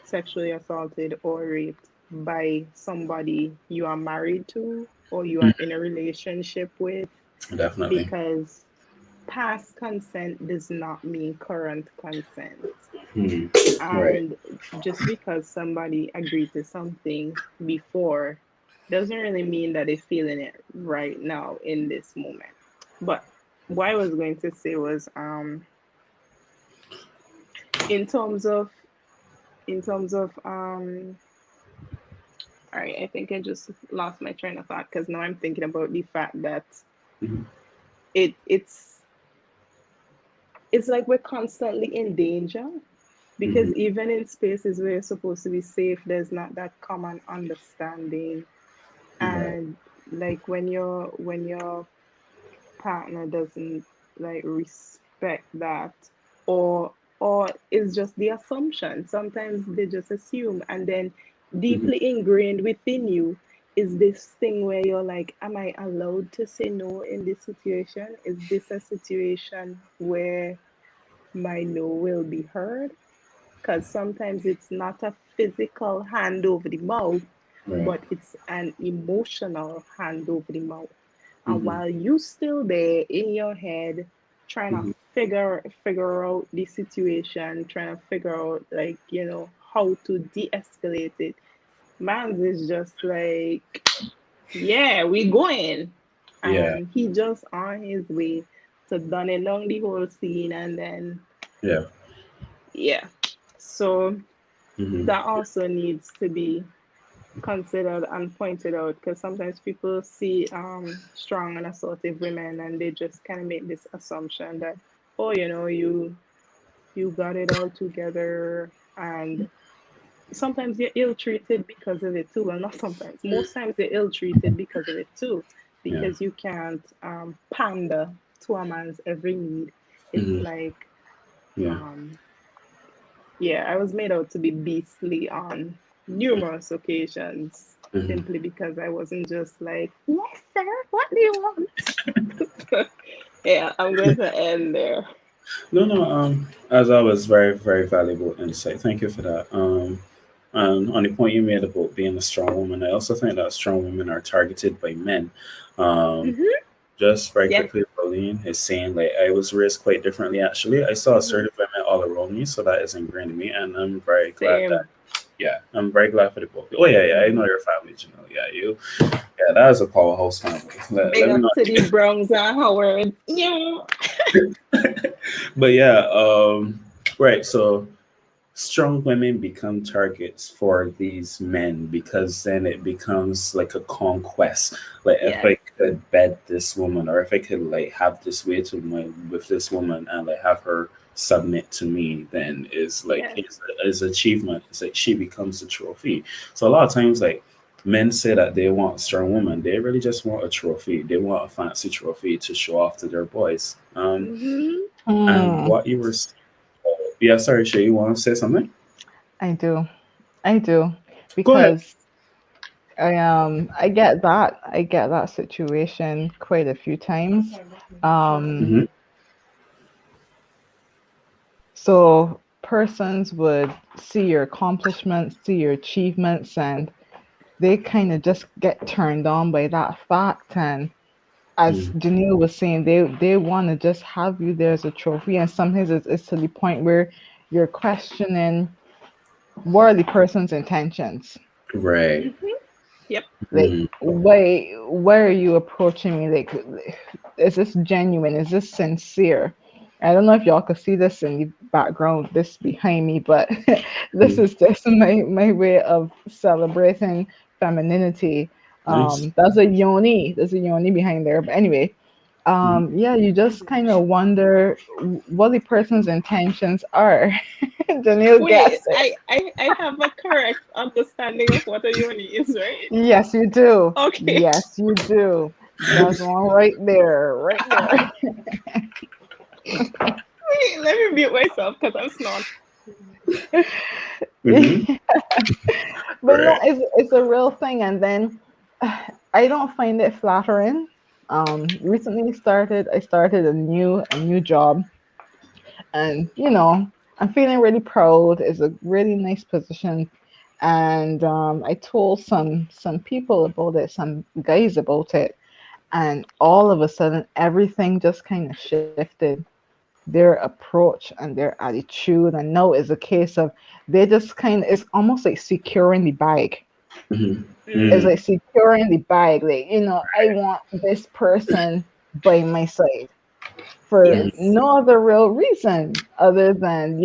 sexually assaulted or raped by somebody you are married to or you are in a relationship with, Definitely. because past consent does not mean current consent. Hmm. Right. And just because somebody agreed to something before doesn't really mean that they're feeling it right now in this moment. But what I was going to say was in terms of all right, I think I just lost my train of thought because now I'm thinking about the fact that Hmm. it's like we're constantly in danger, Hmm. because even in spaces where you're supposed to be safe, there's not that common understanding. Right. And like when your partner doesn't like respect that, or it's just the assumption, sometimes they just assume, and then Hmm. deeply ingrained within you is this thing where you're like, am I allowed to say no in this situation? Is this a situation where my no will be heard? Because sometimes it's not a physical hand over the mouth, Right. but it's an emotional hand over the mouth. And while you still there in your head trying to figure out the situation, trying to figure out like, how to de-escalate it, man's is just like, yeah, we going. Yeah. And he just on his way to done along the whole scene, and then Yeah. so Mm-hmm. that also needs to be considered and pointed out, because sometimes people see strong and assertive women and they just kind of make this assumption that, oh, you got it all together, and sometimes you're ill-treated because of it too. Well, not sometimes, most times you're ill-treated because of it too, Yeah. because you can't pander to a man's every need. It's like Yeah. yeah, I was made out to be beastly on numerous occasions simply because I wasn't just like, yes, sir, what do you want? Yeah, I'm going to end there. No. As always, very, very valuable insight. Thank you for that. On the point you made about being a strong woman, I also think that strong women are targeted by men. Um, just very Yes. quickly, Pauline is saying like I was raised quite differently. Actually, I saw assertive women all around me, so that is ingrained in me, and I'm very glad Same. that. Yeah, I'm very glad for the both. Oh yeah. I know your family, Janelle. Yeah, you. Yeah, that is a powerhouse family. Big Let me up not. to the Browns and Howard. Yeah. But yeah, right. So strong women become targets for these men because then it becomes like a conquest. Like if Yes. I could bed this woman, or if I could like have this way to my with this woman and like have her submit to me, then is like Yes. is achievement. It's like she becomes a trophy. So a lot of times like men say that they want a strong woman, they really just want a trophy. They want a fancy trophy to show off to their boys. And what you were yeah, sorry, Shay, you want to say something? I do. I do. Go ahead. Because I get that situation quite a few times. Mm-hmm. So persons would see your accomplishments, see your achievements, and they kind of just get turned on by that fact. And as Janelle was saying, they want to just have you there as a trophy. And sometimes it's to the point where you're questioning what are the person's intentions. Right. Yep. Like, why are you approaching me? Like, is this genuine? Is this sincere? I don't know if y'all could see this in the background, this behind me, but this is just my way of celebrating femininity. Nice. There's a yoni behind there. But anyway, yeah, you just kind of wonder what the person's intentions are. Janelle Wait, guessed it. I have a correct understanding of what a yoni is, right? Yes, you do. Okay. Yes, you do. There's one right there, right there. Wait, let me mute myself because I'm snoring. Mm-hmm. But no, Right. it's a real thing. And then I don't find it flattering. Recently I started a new job, and I'm feeling really proud. It's a really nice position, and I told some people about it, some guys about it, and all of a sudden everything just kind of shifted. Their approach and their attitude, and now it's a case of they just kind of, it's almost like securing the bag. Mm-hmm. It's Mm-hmm. like securing the bag, like, I want this person by my side for Yes. no other real reason other than,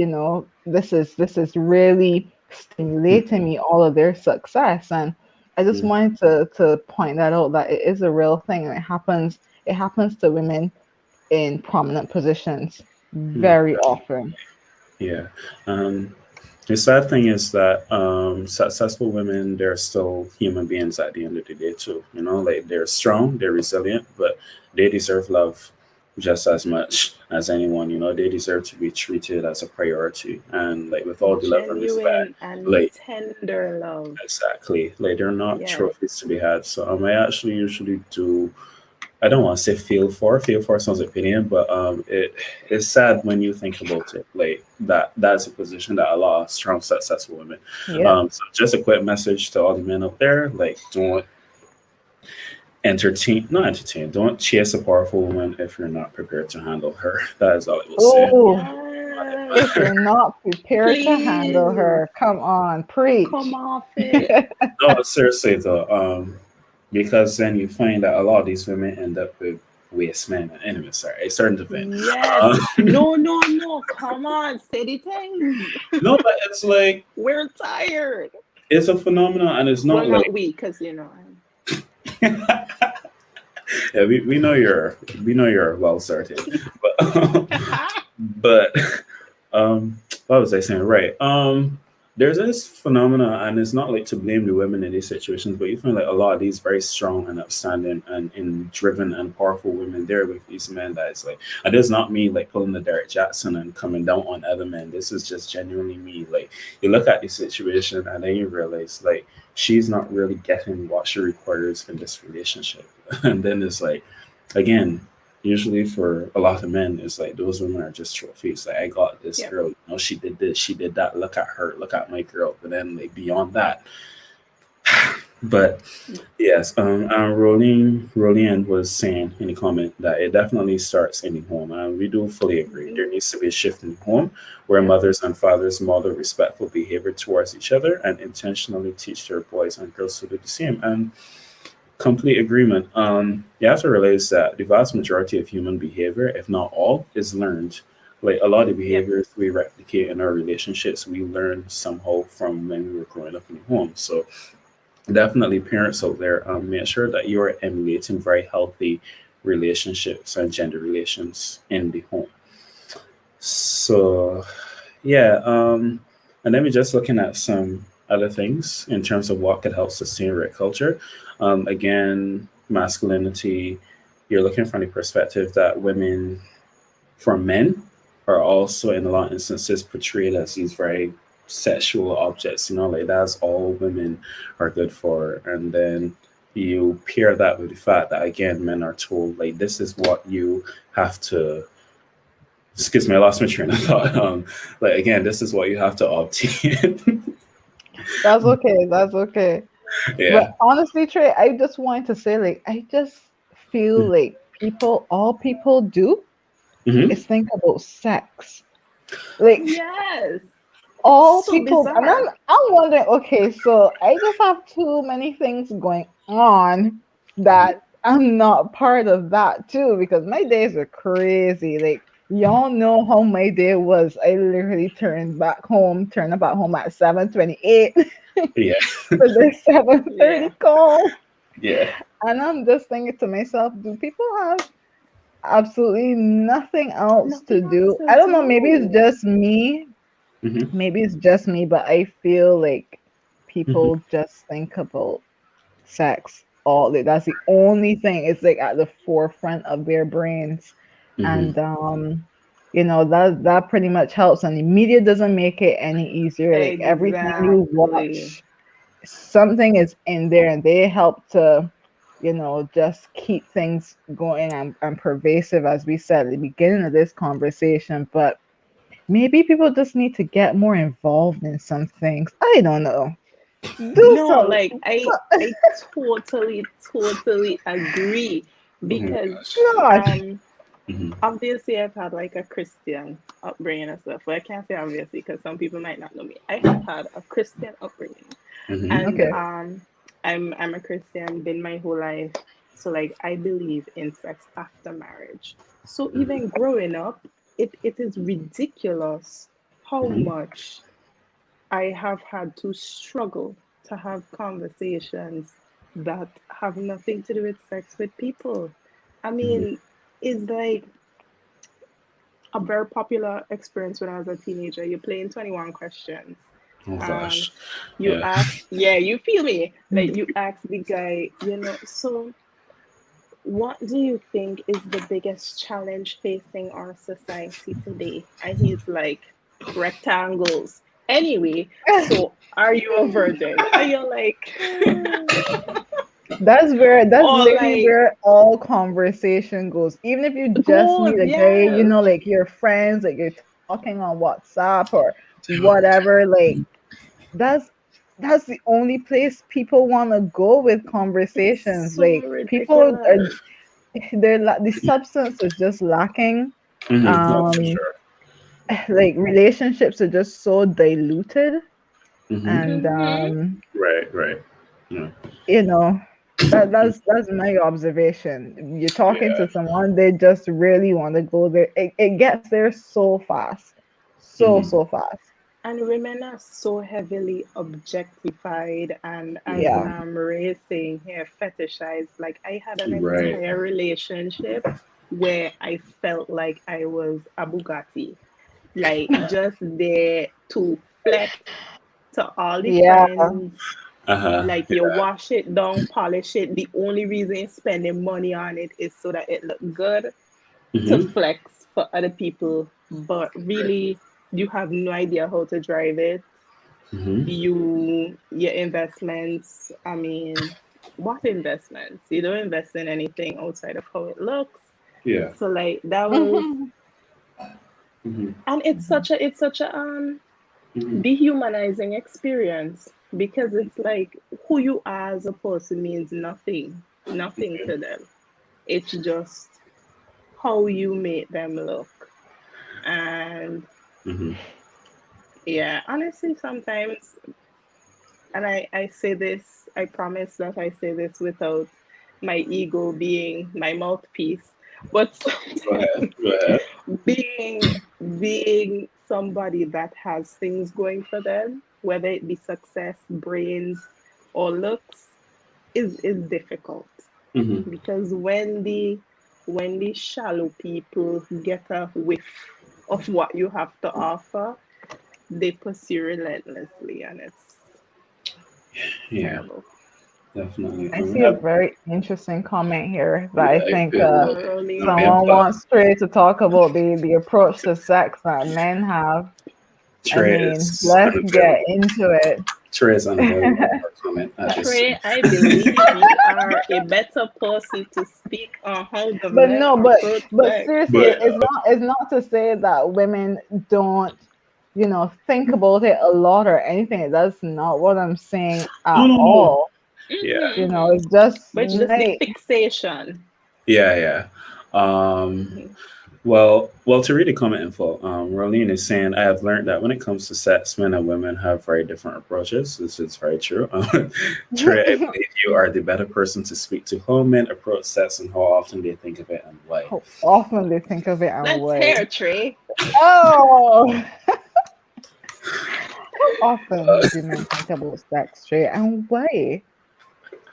this is really stimulating me, all of their success. And I just wanted to point that out, that it is a real thing, and it happens to women in prominent positions very often. Yeah. Um, the sad thing is that successful women, they're still human beings at the end of the day too. Like they're strong, they're resilient, but they deserve love just as much as anyone. They deserve to be treated as a priority, and like with all the love and respect. Genuine and Like tender love. exactly, like they're not Yes. trophies to be had. So I actually usually do. I don't want to say feel for sounds opinion, but it's sad when you think about it. Like that's a position that a lot of strong, successful women. Yeah. So just a quick message to all the men out there: like, don't not entertain. Don't chase a powerful woman if you're not prepared to handle her. That is all I will say. Oh, if Yes. you're not prepared to handle Please her, come on, come preach. off it. No, seriously though, because then you find that a lot of these women end up with waste men and enemies. Sorry, it's starting to vent. Yes. Um, No, no, no. Come on. Say the things. no, but it's like We're tired. it's a phenomenon, and it's not Well, like not we, because yeah, we know you're well sorted, but but what was I saying? Right. There's this phenomena, and it's not like to blame the women in these situations, but you find like a lot of these very strong and upstanding and driven and powerful women there with these men that is like, and this is not me like pulling the Derek Jackson and coming down on other men. This is just genuinely me. Like you look at the situation and then you realize like she's not really getting what she requires in this relationship. And then it's like, again, usually for a lot of men, it's like those women are just trophies. Like I got this Yep. girl, she did this, she did that. Look at her, look at my girl. But then like beyond that, but yes, Rolien was saying in the comment that it definitely starts in the home, and we do fully agree. There needs to be a shift in the home where Yep. mothers and fathers model respectful behavior towards each other and intentionally teach their boys and girls to do the same. And complete agreement. You have to realize that the vast majority of human behavior, if not all, is learned. Like a lot of Yep. behaviors we replicate in our relationships, we learn somehow from when we were growing up in the home. So definitely, parents out there, make sure that you are emulating very healthy relationships and gender relations in the home. So yeah, and then we're just looking at some other things in terms of what could help sustain rape culture. Again, masculinity, you're looking from the perspective that women, for men, are also in a lot of instances portrayed as these very sexual objects, like that's all women are good for. And then you pair that with the fact that, again, men are told, like, this is what you have to excuse me, I lost my train of thought. Like again, this is what you have to obtain. That's okay. That's okay. Yeah. But honestly, Trey, I just wanted to say, like, I just feel like all people do Hmm. is think about sex. Like, Yes. all So people, and I'm, bizarre. I'm wondering, okay, so I just have too many things going on that I'm not part of that too, because my days are crazy. Like, y'all know how my day was. I literally turned about home at 7:28 Yeah. for the 7:30 Yeah. call. Yeah. And I'm just thinking to myself, do people have absolutely nothing else to Nothing else do? to I don't know, maybe it's do. just me. Hmm. Maybe it's just me, but I feel like Hmm. people just think about sex all day. That's the only thing. It's like at the forefront of their brains. Hmm. And that pretty much helps. And the media doesn't make it any easier. Like everything you Exactly. watch, something is in there, and they help to just keep things going and pervasive, as we said at the beginning of this conversation. But maybe people just need to get more involved in some things. I don't know. Do No, some. like I totally agree Oh my because gosh. Gosh. um Hmm. obviously I've had like a Christian upbringing and stuff. Well, I can't say obviously because some people might not know me. I have had a Christian upbringing, Hmm. and Okay. I'm a Christian, been my whole life. So like I believe in sex after marriage. So even growing up, it is ridiculous how Hmm. much I have had to struggle to have conversations that have nothing to do with sex with people. I Hmm. mean, it's like a very popular experience when I was a teenager. You're playing 21 questions. Oh And gosh. you Yeah. ask, yeah, you feel me? Like you ask the guy, so what do you think is the biggest challenge facing our society today? And he's like, rectangles. Anyway, so are you a virgin? And you're like, That's or literally like, where all conversation goes. Even if you just goes, meet a guy, yes. like your friends, like you're talking on WhatsApp or whatever, like that's that's the only place people want to go with It's conversations. so Like people ridiculous. are, the substance is just lacking. No, for Um, sure. like relationships are just so diluted, Hmm. and Mm-hmm. Right, right. Yeah, you know, that's my observation. You're talking yeah. to someone, they just really want to go there. It gets there so fast, Hmm. so fast. And women are so heavily objectified and, as Yeah. Ray saying here, fetishized. Like, I had an Right. entire relationship where I felt like I was a Bugatti, like just there to flex to all the Yeah. friends. Uh-huh. Like, you Yeah. wash it down, polish it. The only reason you're spending money on it is so that it look good, to Hmm. flex for other people, but really you have no idea how to drive it. Hmm. Your investments, I mean, what investments? You don't invest in anything outside of how it looks. Yeah. So like that was, Hmm. Hmm. and it's such a Hmm. dehumanizing experience, because it's like who you are as a person means nothing to them. It's just how you make them look. And Hmm. yeah, honestly, sometimes, and I say this, I promise that I say this without my ego being my mouthpiece, but Go ahead. sometimes Go ahead. being being somebody that has things going for them, whether it be success, brains, or looks, is difficult, Hmm. because when the shallow people get a whiff of what you have to offer, they pursue relentlessly, and it's Yeah, terrible. definitely. I We see a have, very interesting comment here that I yeah, I think feel Rolling. someone input. wants Trey to talk about the approach to sex that men have. I Trey mean, is let's get unavailable. into it. Trey is unavailable for comment at this Trey, time. I believe you are a better person to speak on how the But men no, approach but sex. seriously, But it's not to say that women don't, think about it a lot or anything. That's not what I'm saying no, at no, no. all. Yeah, It's just But it's just the like, fixation. yeah, yeah. Um, Mhm. well, to read the comment in full, Rolene is saying, I have learned that when it comes to sex, men and women have very different approaches. This is very true. Trey, I believe you are the better person to speak to how men approach sex and how often they think of it and why. how often they think of it and Let's why. hear, Trey. Oh, how often do men think about sex straight and why?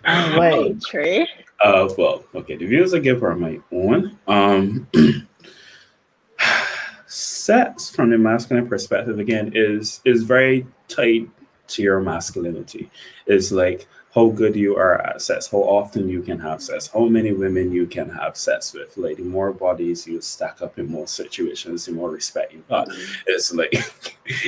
And Why, why? Trey? Well, okay, the views I give are my own. Sex from the masculine perspective again is very tied to your masculinity. It's like how good you are at sex, how often you can have sex, how many women you can have sex with. Like the more bodies you stack up in more situations, the more respect you got. Mm. It's like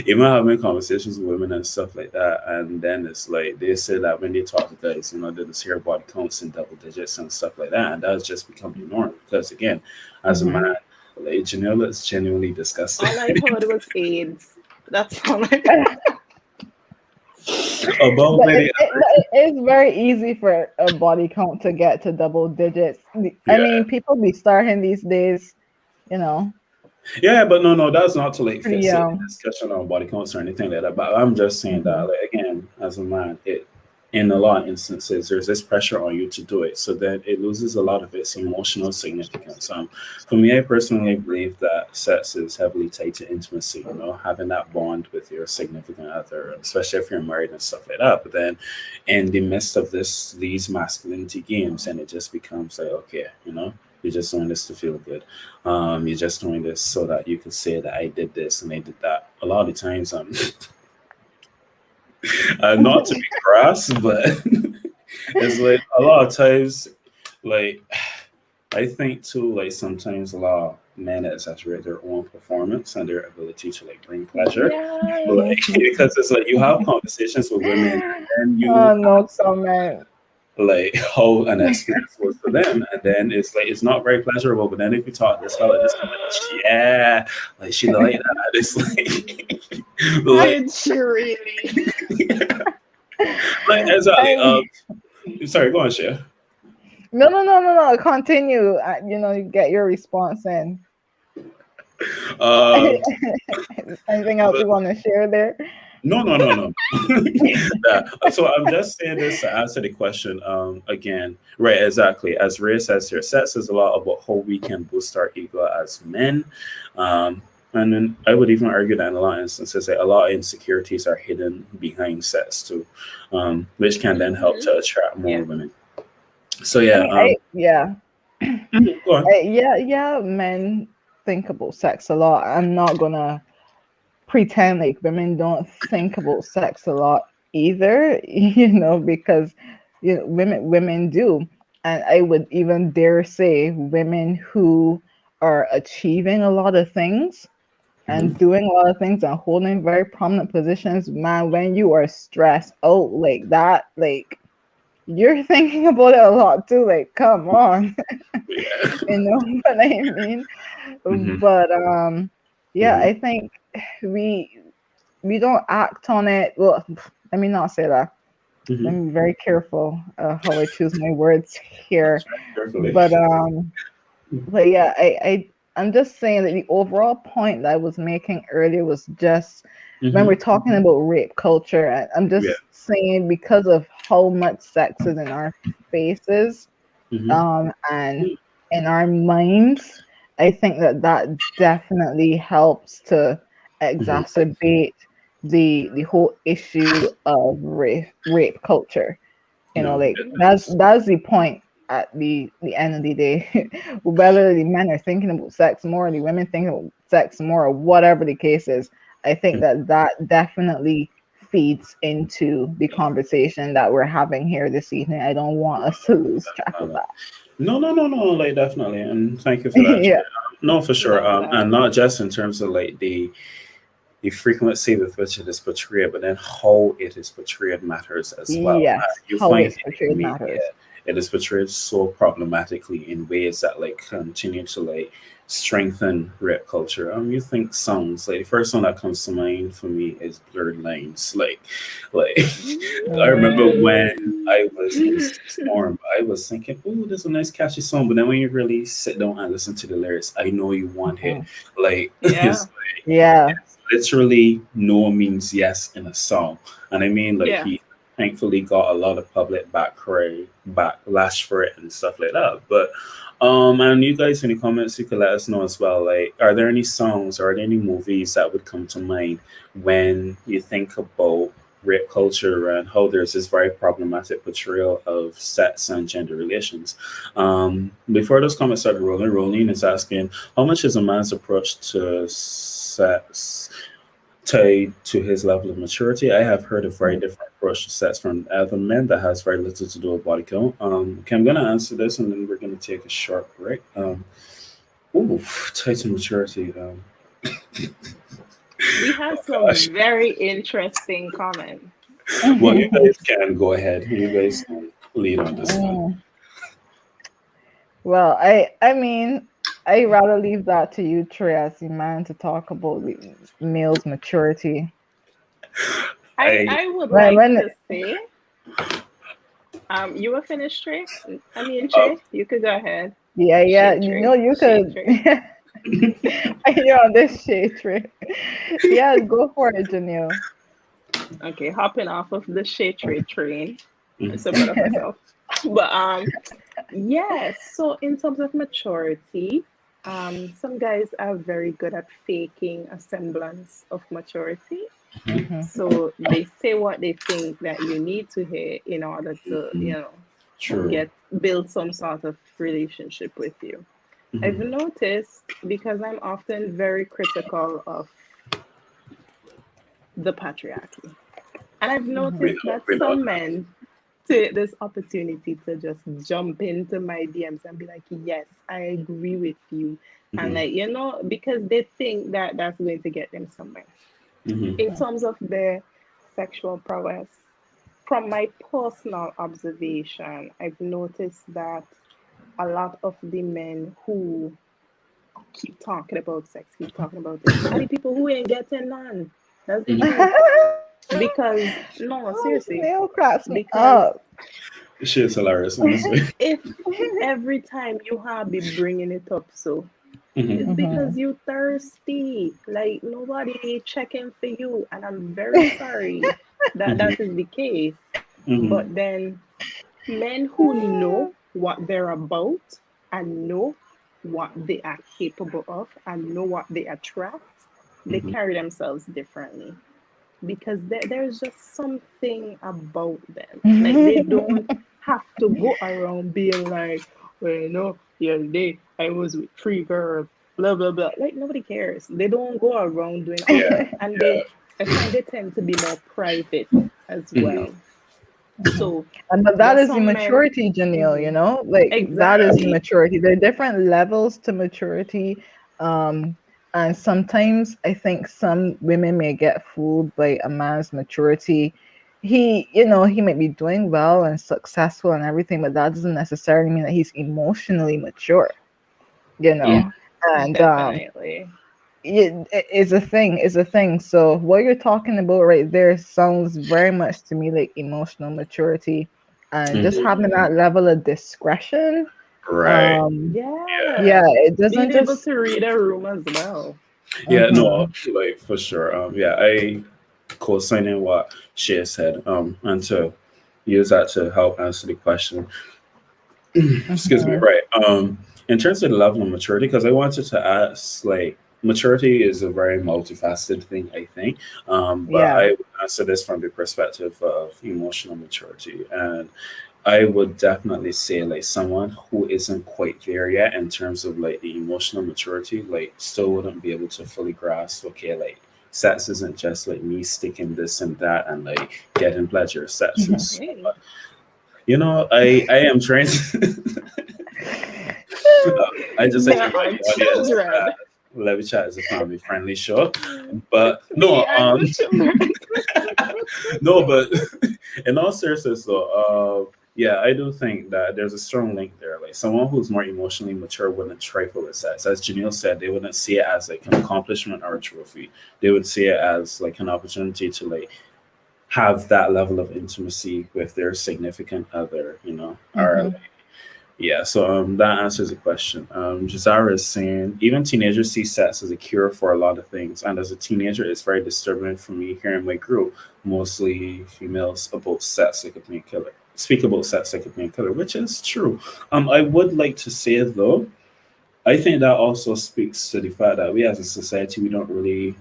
even having conversations with women and stuff like that, and then it's like they say that when they talk to guys, they just hear body counts in double digits and stuff like that, and that's just become the norm. Because again, as a man, Mhm. like, Janelle is genuinely disgusting. All I heard was AIDS. That's all I. About But many but other, it's very easy for a body count to get to double digits. I yeah, mean, people be starting these days, you know, yeah, but no, that's not to like pretty fix it young. discussion on body counts or anything like that. But I'm just saying that, Mhm. like, again, as a man, it in a lot of instances there's this pressure on you to do it, so then it loses a lot of its emotional significance. For me, I personally believe that sex is heavily tied to intimacy. Having that bond with your significant other, especially if you're married and stuff like that. But then, in the midst of these masculinity games, and it just becomes like, okay, you're just doing this to feel good. You're just doing this so that you can say that I did this and I did that. A lot of the times, not to be crass, but it's like a lot of times, like I think too, like sometimes a lot of men exaggerate their own performance and their ability to like bring pleasure. Yeah. Like, because it's like you have conversations with women and then Oh, you no ask comment. like how an experience was for them, and then it's like it's not very pleasurable. But then if you talk to this fella, yeah, like she like that. It's like, like Did she really? exactly. I, Sorry, go on, Shea. no. Continue. You get your response in. Um, Anything else but you want to share there? no. Yeah. So I'm just saying this to answer the question again. Right, exactly. As Ray says here, sex is a lot about how we can boost our ego as men. Um, and then I would even argue that in a lot of instances, that a lot of insecurities are hidden behind sex too, which can then help Mm-hmm. to attract more Yeah. women. So I yeah, mean, yeah. go on. Yeah, men think about sex a lot. I'm not gonna pretend like women don't think about sex a lot either, because women do. And I would even dare say women who are achieving a lot of things and Mhm. doing a lot of things and holding very prominent positions, man, when you are stressed out like that, like you're thinking about it a lot too. Like, come on. Yeah. You know what I mean? Hmm. But yeah, Hmm. I think we we don't act on it. Well, let me not say that. Let Hmm. me be very careful how I choose my words here. Carefully. But yeah, I'm just saying that the overall point that I was making earlier was just when we're Hmm. talking about rape culture, I'm Yeah. just saying because of how much sex is in our faces, Hmm. and in our minds, I think that definitely helps to Hmm. exacerbate the whole issue of rape culture. No, Like it does. that's the point at the end of the day. Whether the men are thinking about sex more, or the women thinking about sex more, or whatever the case is, I think that definitely feeds into the conversation that we're having here this evening. I don't want us to lose track of that. No, like definitely, and thank you for that. Yeah. No, for sure, Love that. and not just in terms of like the frequency with which it is portrayed, but then how it is portrayed matters as well. Yes. You How find it's in the portrayed media matters. it is portrayed so problematically in ways that like continue to like strengthen rape culture. You think songs like the first song that comes to mind for me is Blurred Lines. Like I remember when I was in sixth form, I was thinking, "Oh, this is a nice catchy song," but then when you really sit down and listen to the lyrics, I know you want it. Mhm. Like Yeah. Yeah. literally no means yes in a song. And I mean, like, Yeah. he thankfully got a lot of public backlash for it and stuff like that. But and you guys in the comments, you could let us know as well. Like, are there any songs or are there any movies that would come to mind when you think about rape culture and how there's this very problematic portrayal of sex and gender relations? Before those comments started rolling, Rolene is asking, how much is a man's approach to sex tied to his level of maturity? I have heard a very different approach to sex from other men that has very little to do with body count. Okay, I'm going to answer this and then we're going to take a short break. Tied to maturity. We have Oh some gosh. very interesting comments. Well, you guys can go ahead. You guys can lead on this one. Mm. Well, I mean, I rather leave that to you, Trey, as the man, to talk about the male's maturity. I I would When like when to say, you were finished, Trey? I mean, uh, Trey, you could go ahead. yeah, Shade Trey. you Shade could. Trey. You're on this shit, Trey. Yeah, go for it, Janielle. Okay, hopping off of the shade Trey train. I'm mhm, so proud of myself. But yes, so in terms of maturity, some guys are very good at faking a semblance of maturity. Mhm. So they say what they think that you need to hear in order to, mhm. True. get build some sort of relationship with you. I've Mhm. noticed because I'm often very critical of the patriarchy. And I've Mhm. noticed that We know some that. men take this opportunity to just jump into my DMs and be like, yes, I agree with you. And Mhm, like, because they think that that's going to get them somewhere. mhm, In terms of their sexual prowess, from my personal observation, I've noticed that a lot of the men who keep talking about sex, keep talking about it, are the people who ain't getting none. That's the mhm. truth. Because no, Oh, seriously, Janielle cracks me because up. Shit is hilarious, honestly. if every time you have be bringing it up, so Hmm. it's because Mhm. you thirsty. Like nobody checking for you, and I'm very sorry that Hmm. that is the case. Hmm. But then men who know what they're about and know what they are capable of and know what they attract, they Hmm. carry themselves differently because there's just something about them. Like they don't have to go around being like, well, the other day I was with three girls, blah blah blah. Like nobody cares. They don't go around doing all Yeah. that, and Yeah. I find they tend to be more private as Hmm. well. Mhm. So And but that there's is the some men. maturity, Janelle, Hmm. like that is the Exactly. maturity. There are different levels to maturity. Um, and sometimes I think some women may get fooled by a man's maturity. He might be doing well and successful and everything, but that doesn't necessarily mean that he's emotionally mature, you Yeah. know. And Definitely. is a thing. So what you're talking about right there sounds very much to me like emotional maturity and just Hmm. having that level of discretion. Right. Um, Yeah. yeah, Yeah. it Being doesn't able just. to read a room as well. Yeah. No, Mhm. like for sure. Yeah, I co-signing what Shea said. And to use that to help answer the question. Excuse me. Mhm. Right. In terms of the level of maturity, because I wanted to ask, like, maturity is a very multifaceted thing, I think. But Yeah. I would answer this from the perspective of emotional maturity, and I would definitely say, like, someone who isn't quite there yet in terms of like the emotional maturity, like, still wouldn't be able to fully grasp. Okay, like. Sex isn't just like me sticking this and that and like getting pleasure. Sex Mhm. is, Hey. I am trying to. I just like to There remind are the audience children. that Levy Chat is a family friendly show. But Me no, and the children. no, but in all seriousness though, yeah, I do think that there's a strong link there. Like someone who's more emotionally mature wouldn't trifle with sex. As Janelle said, they wouldn't see it as like an accomplishment or a trophy. They would see it as like an opportunity to like have that level of intimacy with their significant other, or Mhm. yeah, so that answers the question. Jazara is saying even teenagers see sex as a cure for a lot of things, and as a teenager, it's very disturbing for me hearing my group, mostly females, about sex like a painkiller. Speak about sex like a painkiller, which is true. I would like to say though, I think that also speaks to the fact that we as a society we don't really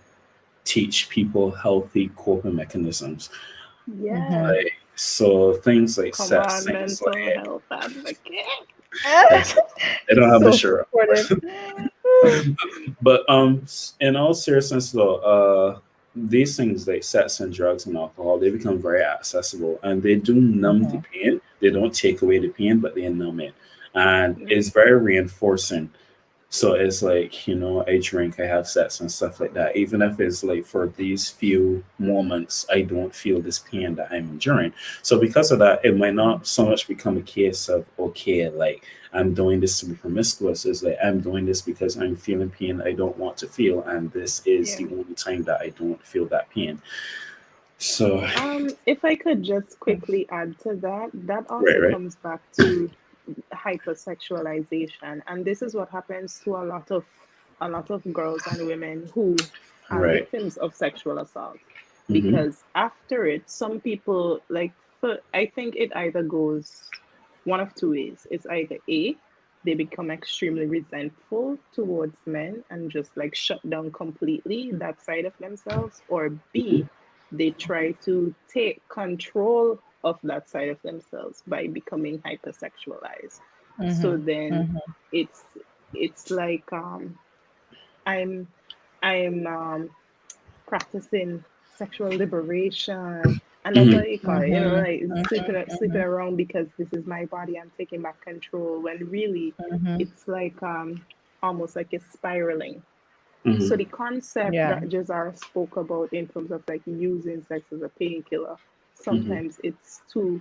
teach people healthy coping mechanisms. Mhm. Yes. Like so things like Come sex, on, things mental like health advocate. yes, they don't have the So shirt. supportive. But in all seriousness, though, these things like sex and drugs and alcohol, they become very accessible, and they do numb the Mhm. pain. They don't take away the pain, but they numb it, and Yeah. it's very reinforcing. So it's like, I drink, I have sex and stuff like that. Even if it's like for these few moments, I don't feel this pain that I'm enduring. So because of that, it might not so much become a case of, okay, like I'm doing this to be promiscuous. It's like I'm doing this because I'm feeling pain I don't want to feel. And this is Yeah. the only time that I don't feel that pain. So, If I could just quickly add to that, that right, also right, comes back to hypersexualization, and this is what happens to a lot of girls and women who are right. victims of sexual assault. Mm-hmm. Because after it, some people like, I think it either goes one of two ways. It's either A, they become extremely resentful towards men and just like shut down completely that side of themselves, or B, they try to take control of that side of themselves by becoming hypersexualized. So Mhm. then Mhm. it's it's like I'm I'm practicing sexual liberation, and that's Mm-hmm. what you call it, Mhm. like Mhm. sleeping Mhm. around because this is my body, I'm taking back control, when really Mhm. it's like almost like it's spiraling. Mm-hmm. So the concept Yeah. that Jazar spoke about in terms of like using sex as a painkiller, Mm-hmm. sometimes it's to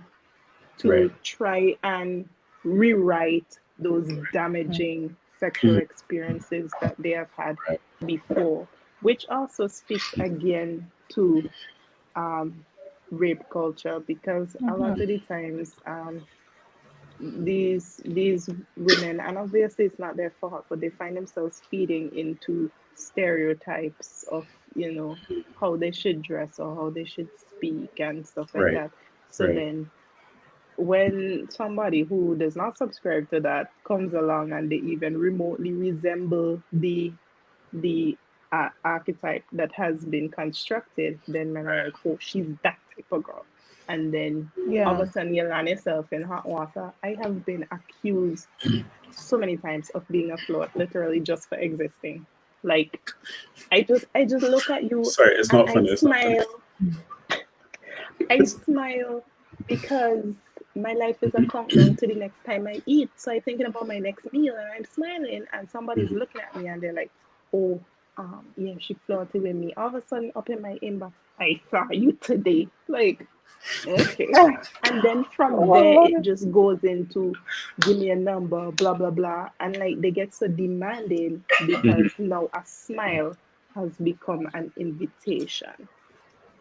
Right. try and rewrite those damaging sexual Mm-hmm. experiences that they have had Right. before, which also speaks again to um, rape culture, because a lot of the times these women, and obviously it's not their fault, but they find themselves feeding into stereotypes of, how they should dress or how they should speak and stuff like Right. that. So Right. then when somebody who does not subscribe to that comes along and they even remotely resemble the archetype that has been constructed, then men are like, oh, she's that type of girl. And then all of Yeah. a sudden you land yourself in hot water. I have been accused so many times of being a flirt, literally just for existing. Like I just look at you Sorry, it's and not funny. It's not funny. I smile because my life is a countdown to the next time I eat. So I'm thinking about my next meal and I'm smiling, and somebody's looking at me and they're like, oh, yeah, she flirted with me. All of a sudden, up in my inbox, I saw you today. Like, okay. And then from there, Oh, it just goes into give me a number, blah, blah, blah. And like they get so demanding because now a smile has become an invitation.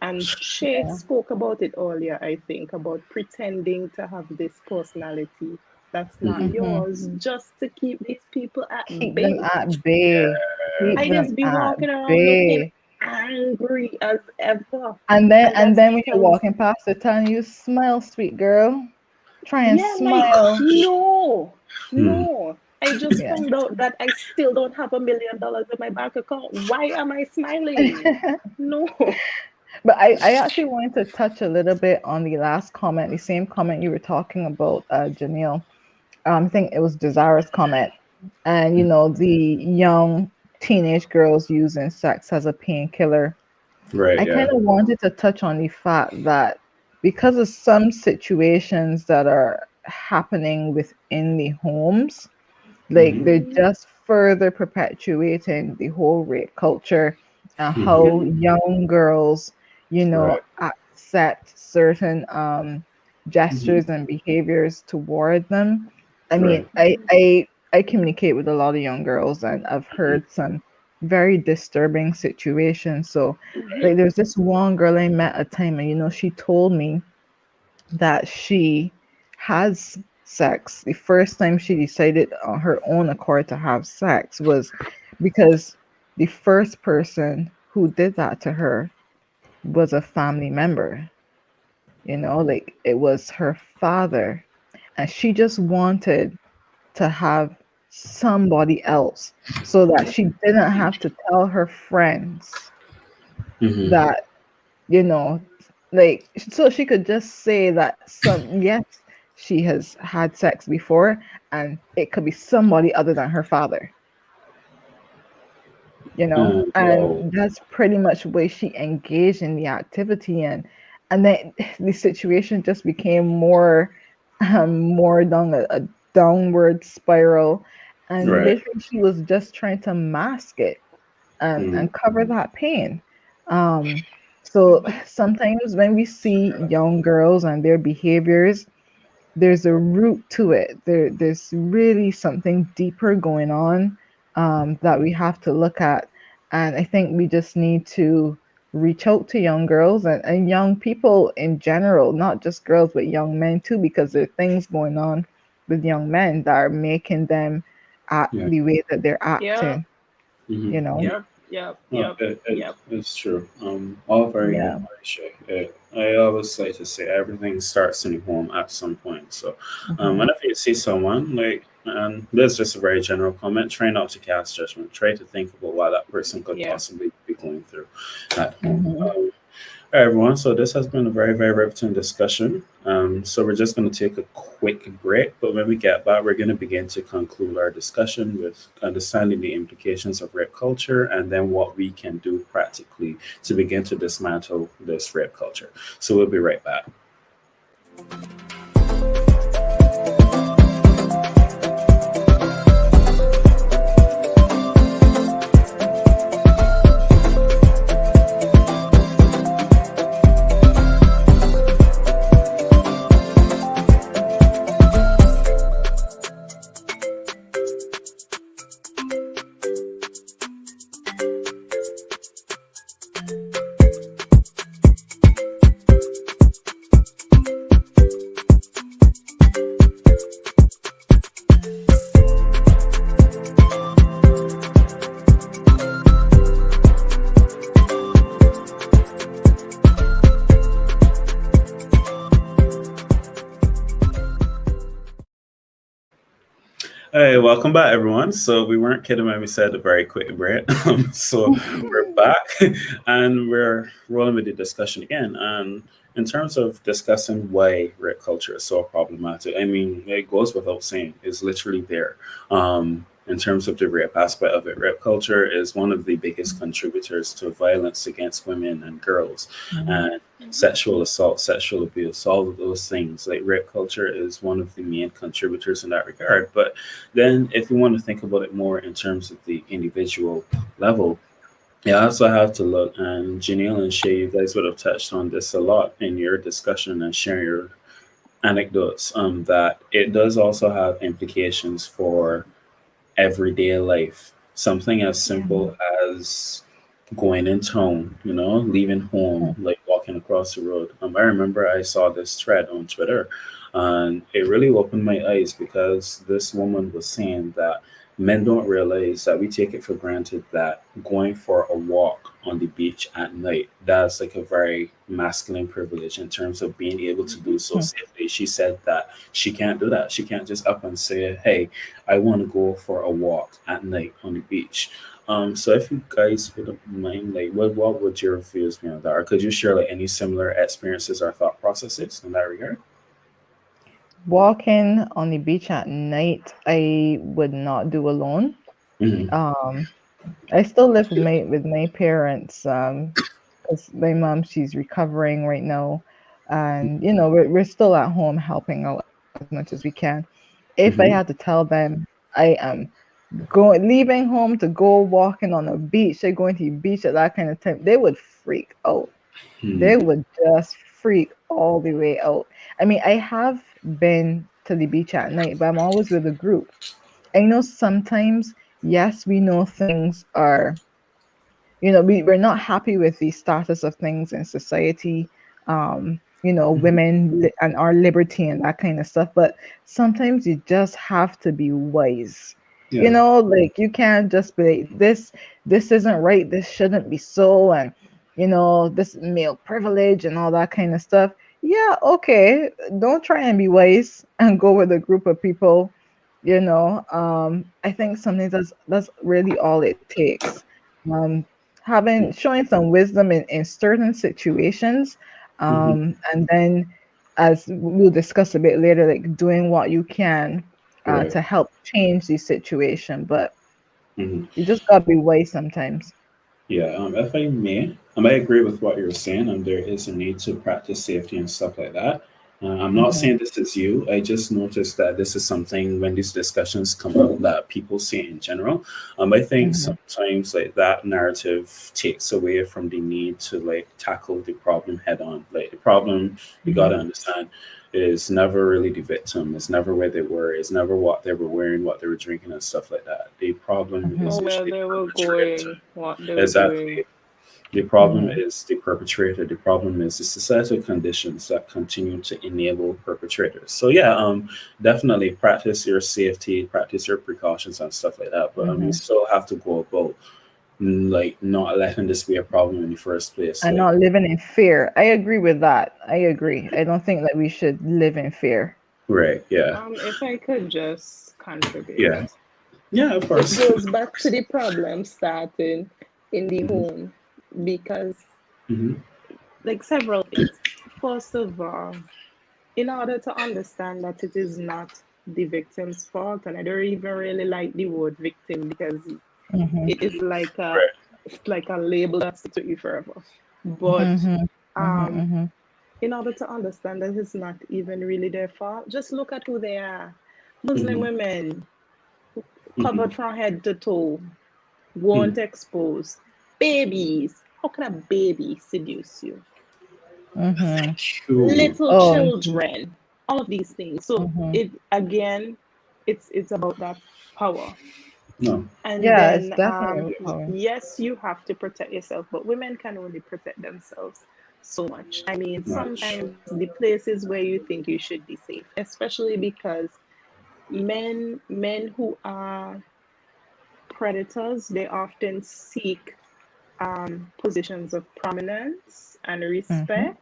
And Shay yeah. spoke about it earlier, I think, about pretending to have this personality that's not Mm-hmm. yours just to keep these people at Keep them bay. at bay. Keep I them just be at walking around looking bay. angry as ever. And then And and that's then when you're because, walking past the town, you smile, sweet girl. Try and yeah, like, smile. no, Hmm. no. I just Yeah. found out that I still don't have $1 million in my bank account. Why am I smiling? No. But I actually wanted to touch a little bit on the last comment, the same comment you were talking about, Janelle. I think it was Desirous comment. And the young teenage girls using sex as a painkiller. Right. I Yeah. kind of wanted to touch on the fact that because of some situations that are happening within the homes, like they're Mhm. just further perpetuating the whole rape culture and Yeah. how young girls, Right. accept certain Hmm. gestures and behaviors toward them. I mean, Right. I communicate with a lot of young girls, and I've heard some very disturbing situations. So, like, there's this one girl I met at a time, and she told me that she has sex. The first time she decided on her own accord to have sex was because the first person who did that to her was a family member. Like it was her father. And she just wanted to have somebody else so that she didn't have to tell her friends Hmm. that, you know, like so she could just say that yes, she has had sex before and it could be somebody other than her father, Whoa. and that's pretty much where she engaged in the activity, and then the situation just became more down a downward spiral, and Right. literally she was just trying to mask it Mm. and cover that pain. Um, so sometimes when we see young girls and their behaviors, there's a root to it. There's really something deeper going on that we have to look at. And I think we just need to reach out to young girls and young people in general, not just girls, but young men too, because there are things going on with young men that are making them act Yeah. the way that they're Yep. acting, Hmm. you know? Yep. Yep. No, Yep. Yep. it's true. All very good, Yeah. Shay. I always like to say everything starts in the home at some point. So, Mhm. whenever you see someone like, and this is just a very general comment, try not to cast judgment. Try to think about what that person could Yeah. possibly be going through at home. Mhm. All right, everyone. So this has been a very, very riveting discussion. So we're just going to take a quick break, but when we get back, we're going to begin to conclude our discussion with understanding the implications of rape culture and then what we can do practically to begin to dismantle this rape culture. So we'll be right back. Hey, welcome back, everyone. So we weren't kidding when we said a very quick break. So we're back, and we're rolling with the discussion again. And in terms of discussing why rape culture is so problematic, I mean, it goes without saying, it's literally there. In terms of the rape aspect of it, rape culture is one of the biggest contributors to violence against women and girls, Mhm. and sexual assault, sexual abuse, all of those things. Like rape culture is one of the main contributors in that regard. But then, if you want to think about it more in terms of the individual level, yeah, I also have to look. And Janelle and Shay, you guys would have touched on this a lot in your discussion and sharing your anecdotes. That it does also have implications for everyday life. Something as Yeah. simple as going in town, leaving home, like walking across the road. I remember I saw this thread on Twitter, and it really opened my eyes because this woman was saying that men don't realize that we take it for granted that going for a walk on the beach at night, that's like a very masculine privilege in terms of being able to do so safely. She said that she can't do that. She can't just up and say, hey, I want to go for a walk at night on the beach. So if you guys wouldn't mind, like, what would your views be on that? Or could you share like any similar experiences or thought processes in that regard? Walking on the beach at night, I would not do alone. Hmm. Um, I still live with my parents. Because my mom, she's recovering right now, and we're still at home helping out as much as we can. If I had to Hmm. tell them I am going leaving home to go walking on a beach, they're going to the beach at that kind of time, they would freak out. They Hmm. would just freak all the way out. I mean, I have been to the beach at night, but I'm always with a group. I know sometimes, yes, we know things are, we're not happy with the status of things in society, Hmm. women and our liberty and that kind of stuff. But sometimes you just have to be wise. Yeah. Like you can't just be like, this isn't right, this shouldn't be so, and this male privilege and all that kind of stuff. Yeah, okay. Don't try and be wise and go with a group of people. I think sometimes that's really all it takes. Um, showing some wisdom in certain situations, Hmm. and then, as we'll discuss a bit later, like doing what you can Right. to help change the situation. But Hmm. you just gotta be wise sometimes. Yeah, if I may, I might agree with what you're saying, and there is a need to practice safety and stuff like that. I'm not Hmm. saying this is you. I just noticed that this is something when these discussions come up that people say in general. I think Hmm. sometimes like that narrative takes away from the need to like tackle the problem head on. Like the problem, you Hmm. gotta understand, is never really the victim. It's never where they were. It's never what they were wearing, what they were drinking, and stuff like that. The problem Hmm. is Or where usually the they were perpetrator. going, what they were doing. Exactly. The problem Hmm. is the perpetrator. The problem is the societal conditions that continue to enable perpetrators. So yeah, definitely practice your safety, practice your precautions and stuff like that. But you Hmm. still have to go about like not letting this be a problem in the first place. And Like not living in fear. I agree with that. I agree. I don't think that we should live in fear. right, yeah, If I could just contribute, yeah, yeah, of it course, goes of back to course. the problem starting in the Hmm. home because, Hmm. like, several things. First of all, in order to understand that it is not the victim's fault, and I don't even really like the word victim because Hmm. it is like a Right. it's like a label that sticks with you forever. But Hmm. Hmm. um, Hmm. in order to understand that it's not even really their fault, just look at who they are. Muslim Hmm. women Hmm. covered from head to toe, Hmm. weren't exposed. Babies, how can a baby seduce you? Hmm. Thank you. Little Oh. children, all of these things. So Hmm. it again, it's about that power. No. And Yeah, it's then definitely power. yes, you have to protect yourself, but women can only protect themselves so much. I mean, Much. sometimes the places where you think you should be safe, especially because men who are predators, they often seek positions of prominence and Hmm. respect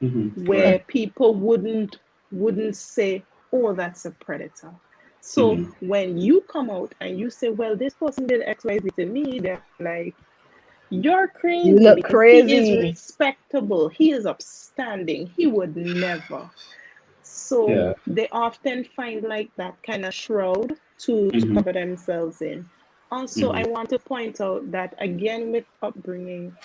Hmm. Right. where people wouldn't say, "Oh, that's a predator." So when you come out and you say, well, this person did XYZ to me, they're like, you're You crazy look because he is crazy. respectable. He is upstanding. He would never. So Yeah. they often find like that kind of shroud to Mm-hmm. cover themselves in. Also, I Mm-hmm. want to point out that again with upbringing,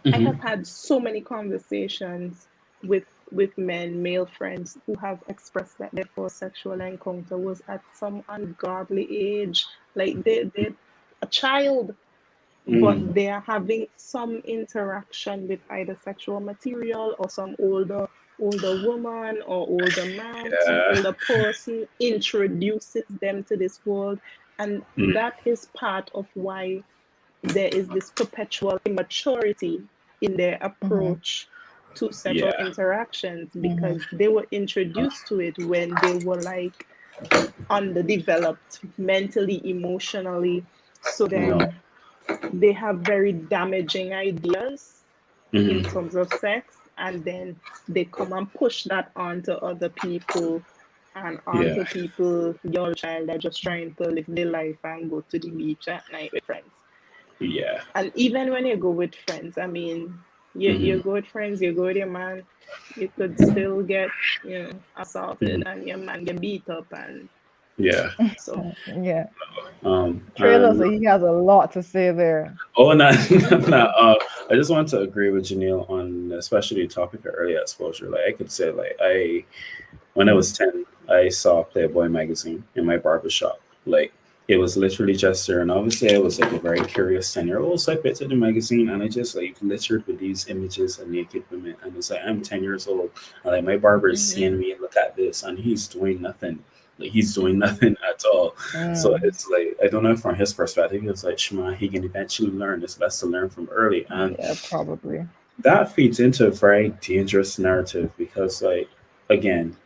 I Mm-hmm. have had so many conversations with men, male friends who have expressed that their first sexual encounter was at some ungodly age, like they a child, but Mm-hmm. they are having some interaction with either sexual material or some older woman or older man, some Yeah. older person introduces them to this world, and that is part of why there is this perpetual immaturity in their Mm-hmm. approach to sexual Yeah. interactions Mm-hmm. because they were introduced to it when they were like underdeveloped mentally, emotionally. So Yeah. then they have very damaging ideas in Mm-hmm. terms of sex, and then they come and push that onto other people and Yeah. onto people, young child that just trying to live their life and go to the beach at night with friends. Yeah. And even when you go with friends, I mean, Mm-hmm. you go with friends, you go with your man, you could still get, assaulted Mm-hmm. and your man get beat up and Yeah. so. Yeah. Trey looks And like he has a lot to say there. oh, no, no. Mhm. I just want to agree with Janelle on especially the topic of early exposure. Like I could say, like when I was 10, I saw Playboy magazine in my barbershop. Like it was literally just there, and obviously I was like a very curious 10-year-old. So I picked up the magazine and I just like littered with these images of naked women. And it's like I'm 10 years old, and like my barber is Mhm. seeing me look at this, and he's doing nothing. Like he's doing nothing at all. So Mm. it's like I don't know from his perspective, it's like Shema, he can eventually learn. It's best to learn from early. And Yeah, probably. that feeds into a very dangerous narrative because like again,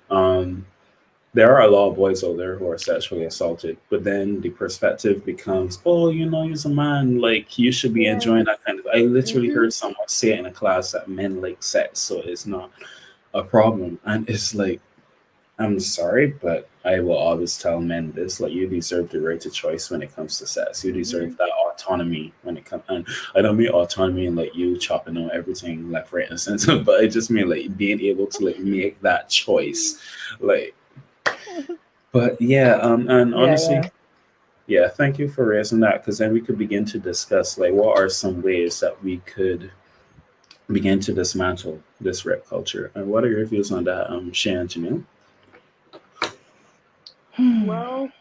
there are a lot of boys out there who are sexually assaulted, but then the perspective becomes, oh, you're a man, like you should be Yes. enjoying that kind of. I literally Mhm. heard someone say it in a class that men like sex, so it's not a problem, and it's like, I'm sorry, but I will always tell men this: like, you deserve the right to choice when it comes to sex. You deserve Mhm. that autonomy when it comes. And I don't mean autonomy and like you chopping on everything left, right, and center, but I just mean like being able to like make that choice, like. But yeah, and Yeah, honestly, yeah. yeah, thank you for raising that because then we could begin to discuss like what are some ways that we could begin to dismantle this rape culture, and what are your views on that, Shan Janelle? Well,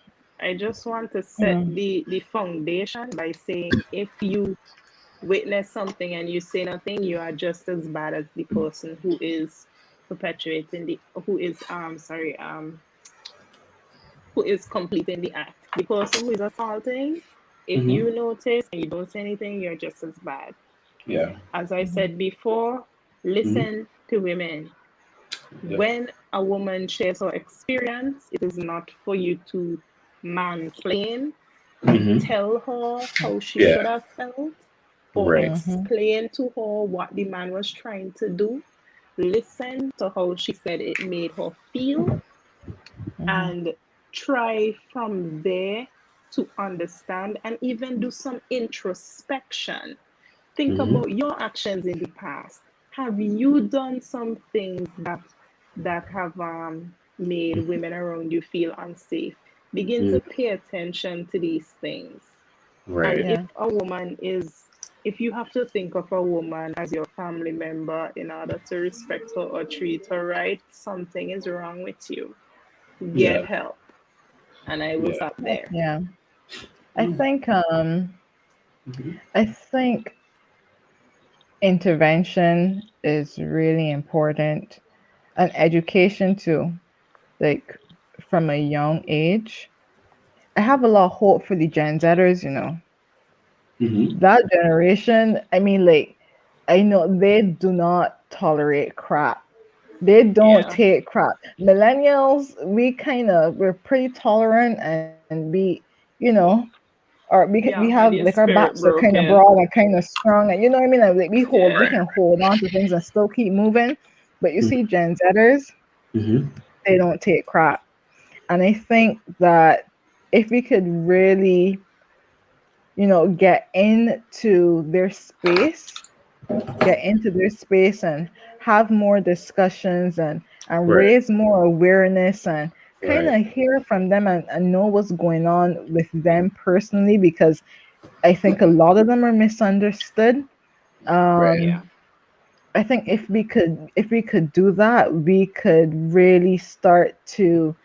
I just want to set Mm. the foundation by saying if you witness something and you say nothing, you are just as bad as the person who is perpetuating the who is sorry who is completing the act. The person who is assaulting, if Mm-hmm. you notice and you don't say anything, you're just as bad. Yeah. As I Mhm. said before, Mm-hmm. listen to women. Yep. When a woman shares her experience, it is not for you to mansplain, Mm-hmm. tell her how she should Yeah. have felt, or Right. Mhm. explain to her what the man was trying to do. Listen to how she said it made her feel Mhm. and try from there to understand and even do some introspection. Think Mm-hmm. about your actions in the past. Have you done some things that have made women around you feel unsafe? Begin Mm. to pay attention to these things. And Right. if Yeah. a woman is, if you have to think of a woman as your family member in order to respect her or treat her right, something is wrong with you. Get Yeah. help. And I will Yeah. stop there. Yeah. I Mm. think Mm-hmm. I think intervention is really important and education too. Like from a young age. I have a lot of hope for the Gen Zers. Mm-hmm. That generation, I mean, like, I know they do not tolerate crap. They don't Yeah. take crap. Millennials, we're pretty tolerant and we Yeah, have when like your our spirit backs are kind of broken. broad and kind of strong, and you know what I mean. Like we Yeah. can hold on to things and still keep moving. But you see, Gen Zers, Mm-hmm. they don't take crap. And I think that if we could really, get into their space and have more discussions and Right. raise more awareness and kind Right. of hear from them and know what's going on with them personally, because I think a lot of them are misunderstood. Right. um Yeah. I think if we could do that, we could really start to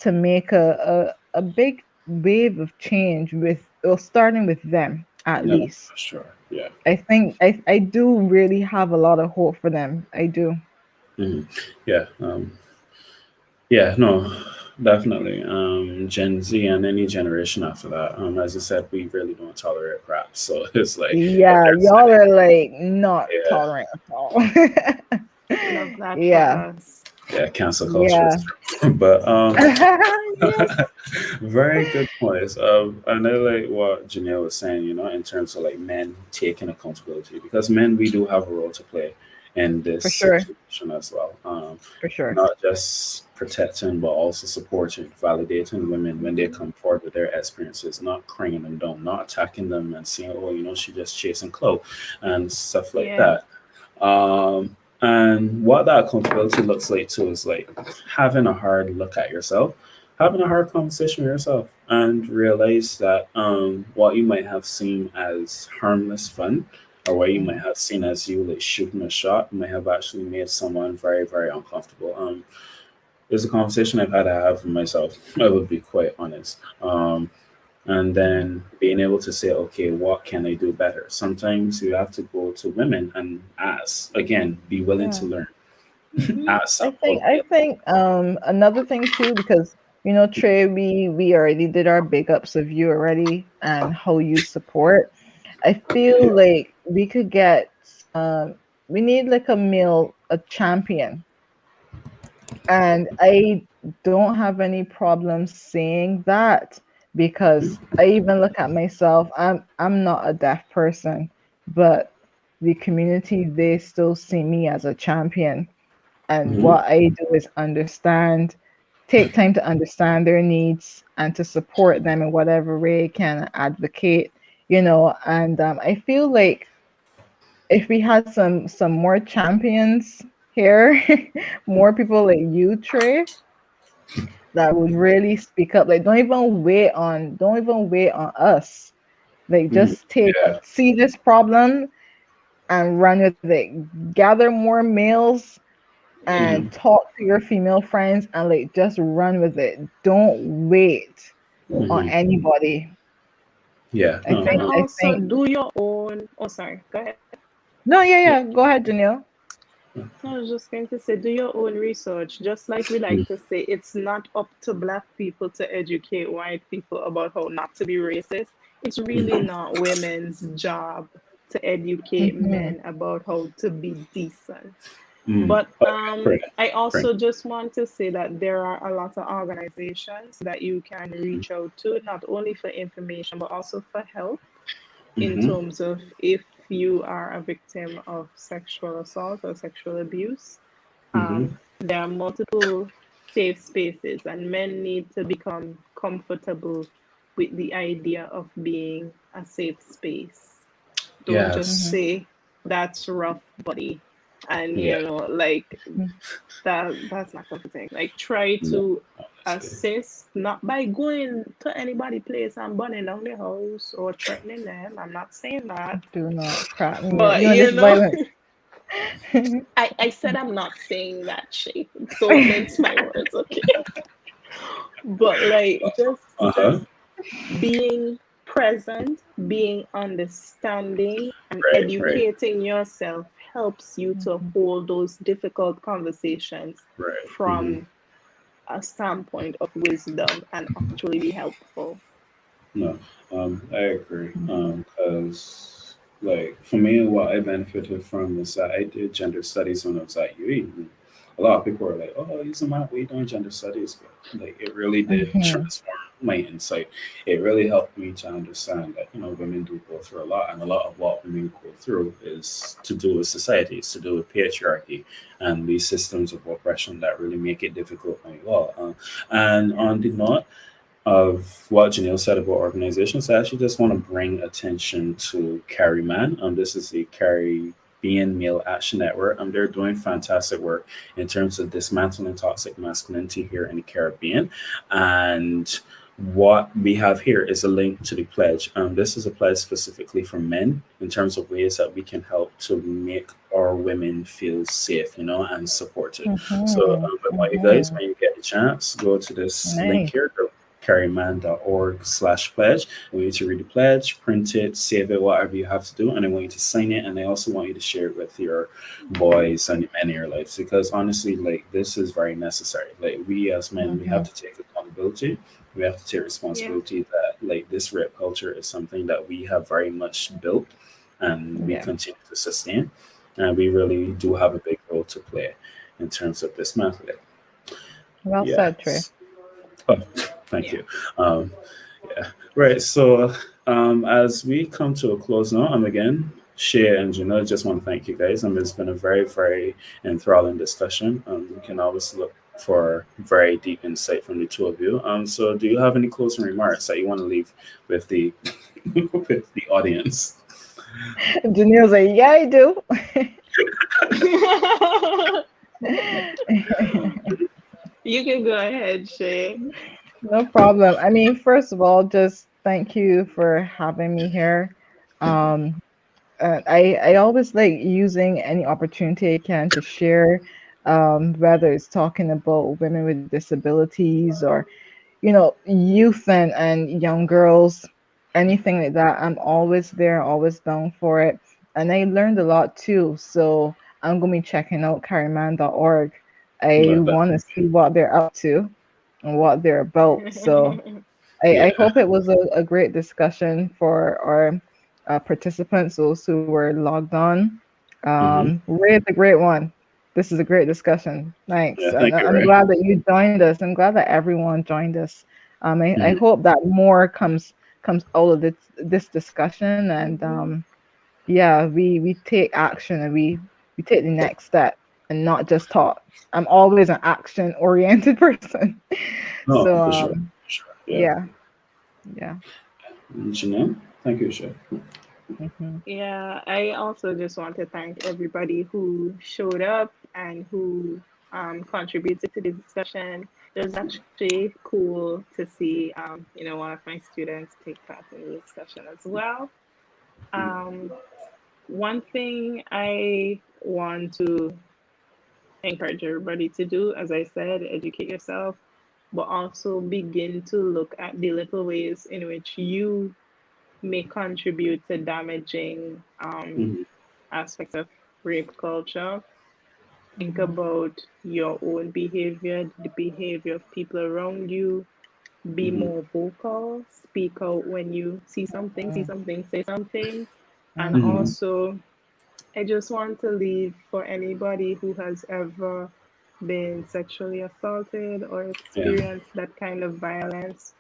make a big wave of change with, well, starting with them at No, least. for sure. Yeah. I think I do really have a lot of hope for them. I do. Mhm. Yeah. Yeah, no, definitely. Gen Z and any generation after that, as I said, we really don't tolerate crap. So it's like if Yeah, there's y'all any, are like not yeah, tolerant at all. Love that for Yeah, us. yeah, cancel culture yeah. is true. But Yeah, very good points. I know like what Janelle was saying, in terms of like men taking accountability, because men we do have a role to play in this for sure, situation as well. for sure. Not just protecting, but also supporting, validating women when they come forward with their experiences, not craning them down, not attacking them and saying, oh, she just chasing clout and stuff like Yeah. that. And what that accountability looks like too is like having a hard look at yourself, having a hard conversation with yourself, and realize that what you might have seen as harmless fun, or what you might Mhm. have seen as you like shooting a shot, might have actually made someone very, very uncomfortable. There's a conversation I've had to have with myself. I would be quite honest. And then being able to say, okay, what can I do better? Sometimes you have to go to women and ask. Again, be willing Yeah. to learn. Hmm. Ask I them, think I okay. think another thing too, because Trey, we already did our big ups of you already and how you support. I feel Yeah. like we could get we need like a champion. And I don't have any problem saying that, because I even look at myself. I'm not a deaf person, but the community, they still see me as a champion. And Mhm. what I do is take time to understand their needs and to support them in whatever way I can advocate, and I feel like if we had some more champions here, more people like you, Trey, that would really speak up. Like, don't even wait on us. Like, Mhm. just Yeah. see this problem and run with it. Gather more males and Mhm. talk to your female friends and like just run with it. Don't wait on Mhm. anybody. Yeah. I No. And think I also think do your own. Oh, sorry. Go ahead. No, yeah, Yeah. yeah. Go ahead, Janelle. I was just going to say, do your own research. Just like we Mhm. like to say, it's not up to Black people to educate white people about how not to be racist. It's really Mhm. not women's job to educate Hmm. men about how to be decent. Mhm. But Okay. Great. I Great. also just want to say that there are a lot of organizations that you can reach out to, not only for information, but also for help in Mhm. terms of if you are a victim of sexual assault or sexual abuse. Mhm. There are multiple safe spaces, and men need to become comfortable with the idea of being a safe space. Don't just Hmm. Yes. say that's rough, buddy, and Yeah. like that's not comforting. Like, try No. to Honestly. assist, not by going to anybody place and burning down their house or threatening them. I'm not saying that, Do not crap me up. but This violence. I said I'm not saying that shape. Don't mince my words, okay? But like, Uh huh. just being present, being understanding, and Right. Right. educating yourself helps you to hold those difficult conversations Right. Mhm. from a standpoint of wisdom and actually be helpful. No, I agree. Because like for me, what I benefited from is that I did gender studies when I was at UE. And a lot of people were like, "Oh, you're a man, we doing gender studies," but like it really did Hmm. transform my insight, it really helped me to understand that women do go through a lot, and a lot of what women go through is to do with society, it's to do with patriarchy and these systems of oppression that really make it difficult when you are. And Yeah. on the note of what Janelle said about organizations, I actually just want to bring attention to Carry Man. This is the Caribbean Male Action Network. They're doing fantastic work in terms of dismantling toxic masculinity here in the Caribbean. And what we have here is a link to the pledge. This is a pledge specifically for men in terms of ways that we can help to make our women feel safe, and supported. So Mm-hmm. I want you guys, Mm-hmm. when you get the chance, go to this link Nice. here, carryman.org/pledge. I want you to read the pledge, print it, save it, whatever you have to do, and I want you to sign it. And I also want you to share it with your boys and men in your lives, because honestly, like, this is very necessary. Like, we as men, we have Mm-hmm. to take accountability. We have to take Yeah. responsibility that, like, this rape culture is something that we have very much built and we Yeah. continue to sustain. And we really do have a big role to play in terms of dismantling. Well said, Trey. Yes. Oh, thank Yeah. you. Um, yeah. Right. So, as we come to a close now, again, Shea and Janelle, just want to thank you guys. It's been a very, very enthralling discussion. We can always look for very deep insight from the two of you. So, do you have any closing remarks that you want to leave with the with the audience? Janiel's like, yeah, I do. You can go ahead, Shay. No problem. I mean, first of all, just thank you for having me here. Um, I always like using any opportunity I can to share, whether it's talking about women with disabilities or, youth and young girls, anything like that. I'm always there, always down for it. And I learned a lot too. So I'm going to be checking out carryman.org. I Love that. want to see what they're up to and what they're about. So I Yeah. hope it was a great discussion for our participants, those who were logged on. Hmm. Ray, it's a great one. This is a great discussion. Thanks. Yeah. And Thank you, I'm Ray. glad that you joined us. I'm glad that everyone joined us. I Hmm. hope that more comes out of this discussion, and yeah, we take action, and we take the next step and not just talk. I'm always an action oriented person. No, So for sure. For sure. Yeah. yeah, yeah. Janelle, thank you, Shay. Hmm. Yeah, I also just want to thank everybody who showed up and who contributed to the discussion. It was actually cool to see, one of my students take part in the discussion as well. Um, One thing I want to encourage everybody to do, as I said, educate yourself, but also begin to look at the little ways in which you may contribute to damaging Mhm. aspects of rape culture. Think Hmm. about your own behavior, the behavior of people around you. Be Mhm. more vocal, speak out when you see something, say something. And Mhm. Hmm. also, I just want to leave for anybody who has ever been sexually assaulted or Yeah. experienced that kind of violence.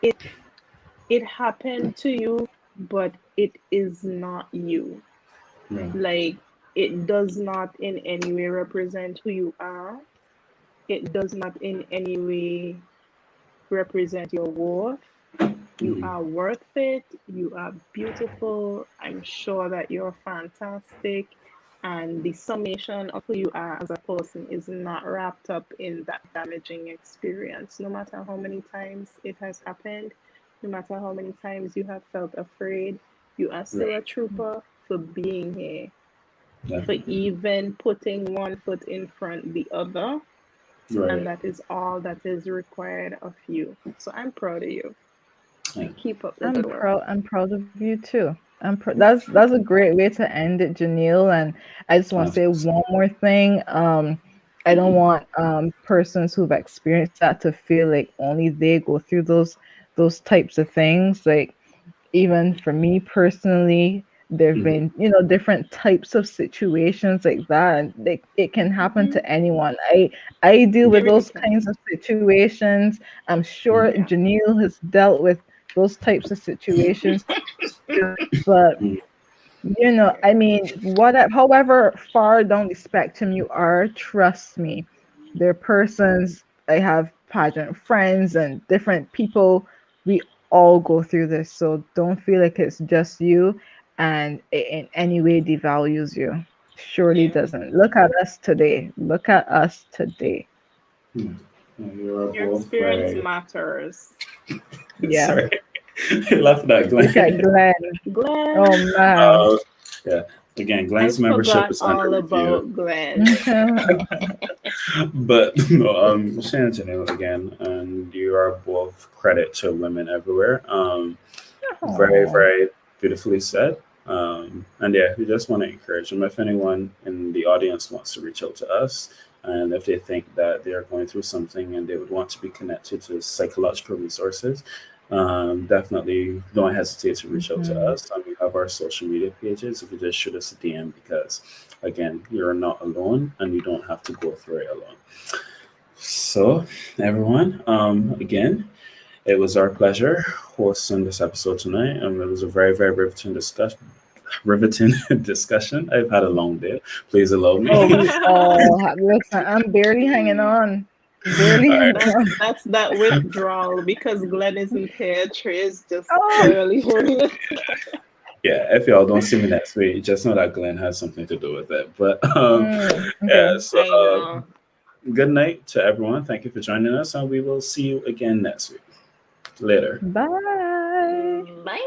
It it happened to you, but it is not you. Yeah. Like, it does not in any way represent who you are. It does not in any way represent your worth. You Mhm. are worth it. You are beautiful. I'm sure that you're fantastic. And the summation of who you are as a person is not wrapped up in that damaging experience. No matter how many times it has happened, no matter how many times you have felt afraid, you are still a Right. trooper for being here, for Definitely. even putting one foot in front the other. And Right. that is all that is required of you. So I'm proud of you. Yeah. Keep up the good work. I'm proud of you too. That's a great way to end it, Janelle. And I just want to say Absolutely. one more thing. I don't want persons who've experienced that to feel like only they go through those types of things. Like, even for me personally, There have been, different types of situations like that. It can happen to anyone. I deal It with really those can. kinds of situations. I'm sure Yeah. Janielle has dealt with those types of situations too. But Yeah. I mean, however far down the spectrum you are, trust me, there are persons. I have pageant friends and different people. We all go through this, so don't feel like it's just you, and it in any way devalues you. Surely Yeah. doesn't. Look at us today. Look at us today. Hmm. You are Your both experience very matters. Yeah. sorry. I love that, Look at Glenn. Glenn. Glenn, Oh man. Uh, yeah. Again, I Glenn's membership forgot is under all review. about Glenn. But no, Shannon Janelle again, and you are both credit to women everywhere. Very, Oh. very beautifully said. And yeah, we just want to encourage them. If anyone in the audience wants to reach out to us, and if they think that they are going through something and they would want to be connected to psychological resources, definitely don't hesitate to reach out to Mhm. us. We have our social media pages. If you just shoot us a DM, because again, you're not alone and you don't have to go through it alone. So, everyone, again, it was our pleasure hosting this episode tonight, and it was a very, very riveting discussion. Riveting discussion. I've had a long day. Please allow Oh, me. we all have. Listen, I'm barely hanging on. Barely All right. hanging That's on. that's that withdrawal because Glenn isn't here. Trey is just Oh, barely holding it. Yeah, if y'all don't see me next week, just know that Glenn has something to do with it. But okay. yeah, so I know. good night to everyone. Thank you for joining us, and we will see you again next week. Later. Bye. Bye.